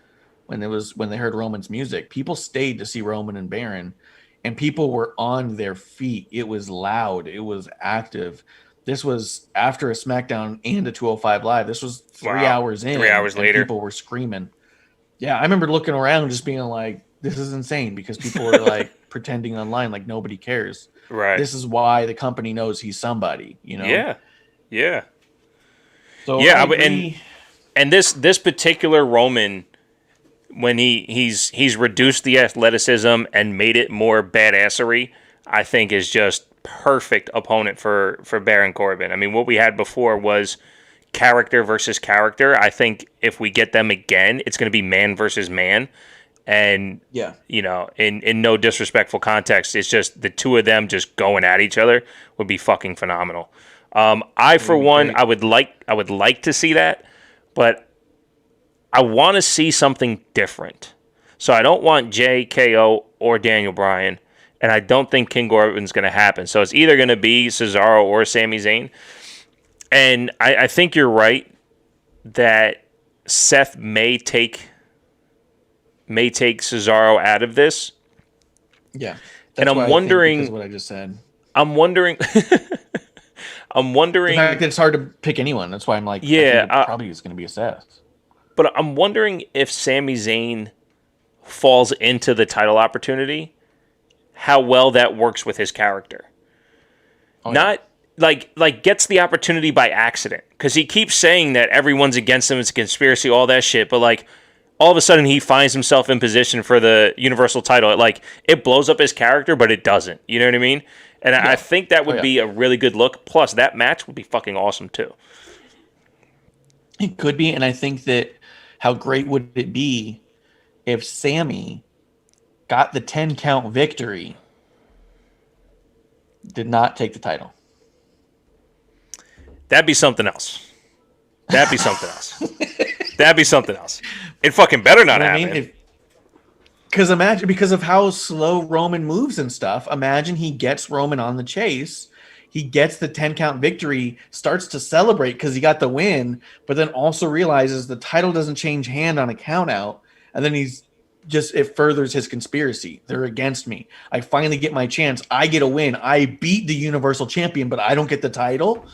when they heard Roman's music. People stayed to see Roman and Baron, and people were on their feet. It was loud. It was active. This was after a SmackDown and a 205 Live. This was 3 hours in. 3 hours later. People were screaming. Yeah, I remember looking around just being like, this is insane, because people were like pretending online like nobody cares. Right. This is why the company knows he's somebody, Yeah. Yeah. So Yeah, I agree. and this particular Roman, when he's reduced the athleticism and made it more badassery, I think is just perfect opponent for Baron Corbin. I mean, what we had before was character versus character. I think if we get them again, it's going to be man versus man. And Yeah. in no disrespectful context, it's just the two of them just going at each other would be fucking phenomenal. I for one, great. I would like to see that, but I want to see something different. So I don't want Jey, KO, or Daniel Bryan, and I don't think King Corbin's going to happen. So it's either going to be Cesaro or Sami Zayn. And I think you're right that Seth may take Cesaro out of this. Yeah. And I'm what I think, wondering- because of what I just said. I'm wondering. I'm The wondering. fact that it's hard to pick anyone. That's why I'm like, I Yeah, think it probably is going to be a Seth. but I'm wondering if Sami Zayn falls into the title opportunity, how well that works with his character. Oh, Not like gets the opportunity by accident, because he keeps saying that everyone's against him, it's a conspiracy, all that shit. But like all of a sudden he finds himself in position for the Universal title. It blows up his character, but it doesn't. You know what I mean? And I think that would be a really good look. Plus, that match would be fucking awesome too. It could be, and I think that how great would it be if Sammy got the 10 count victory, did not take the title. That'd be something else. That'd be something else. That'd be something else. It fucking better not happen. Because of how slow Roman moves and stuff, imagine he gets Roman on the chase. He gets the 10 count victory, starts to celebrate because he got the win, but then also realizes the title doesn't change hand on a count out. And then it furthers his conspiracy. They're against me. I finally get my chance. I get a win. I beat the Universal Champion, but I don't get the title.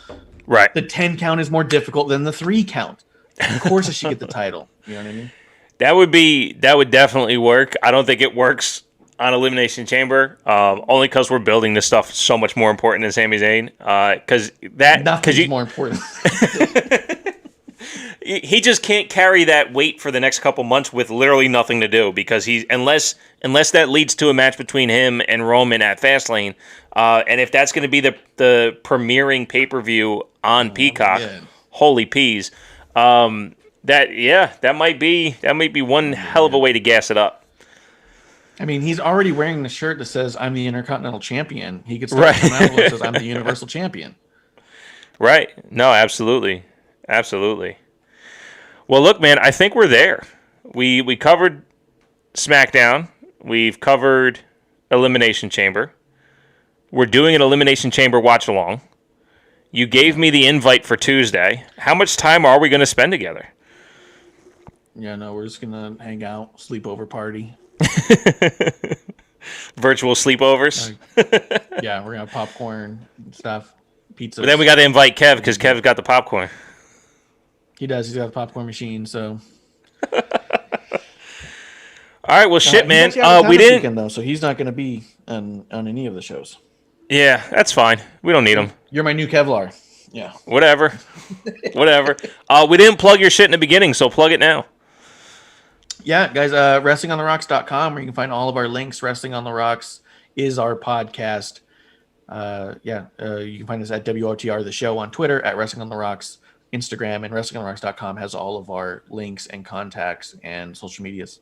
Right. The 10 count is more difficult than the 3 count. Of course I should get the title. You know what I mean? That would definitely work. I don't think it works on Elimination Chamber, only because we're building this stuff so much more important than Sami Zayn. Nothing's more important. He just can't carry that weight for the next couple months with literally nothing to do, because unless that leads to a match between him and Roman at Fastlane, and if that's going to be the premiering pay-per-view on Peacock, holy peas. That might be one hell of a way to gas it up. I mean, he's already wearing the shirt that says "I'm the Intercontinental Champion." He could start coming out that says "I'm the Universal Champion." Right? No, absolutely. Well, look, man, I think we're there. We covered SmackDown. We've covered Elimination Chamber. We're doing an Elimination Chamber watch along. You gave me the invite for Tuesday. How much time are we going to spend together? Yeah, no, we're just gonna hang out, sleepover party. Virtual sleepovers. Yeah, we're gonna have popcorn and stuff, pizza. But then we got to invite Kev, because Kev's got the popcorn. He does. He's got a popcorn machine. So. All right. Well, shit, man. We didn't. Weekend, though, so he's not going to be on any of the shows. Yeah, that's fine. We don't need him. You're my new Kevlar. Yeah. Whatever. We didn't plug your shit in the beginning, so plug it now. Yeah, guys, WrestlingOnTheRocks.com, where you can find all of our links. Wrestling on the Rocks is our podcast. You can find us at WOTR The Show on Twitter, at Wrestling on the Rocks, Instagram, and WrestlingOnTheRocks.com has all of our links and contacts and social medias.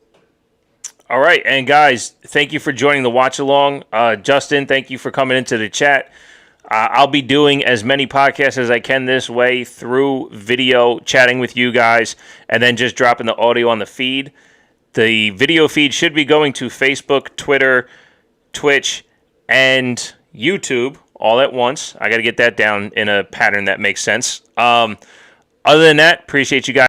All right, and guys, thank you for joining the watch along. Justin, thank you for coming into the chat. I'll be doing as many podcasts as I can this way through video, chatting with you guys, and then just dropping the audio on the feed. The video feed should be going to Facebook, Twitter, Twitch, and YouTube all at once. I got to get that down in a pattern that makes sense. Other than that, appreciate you guys.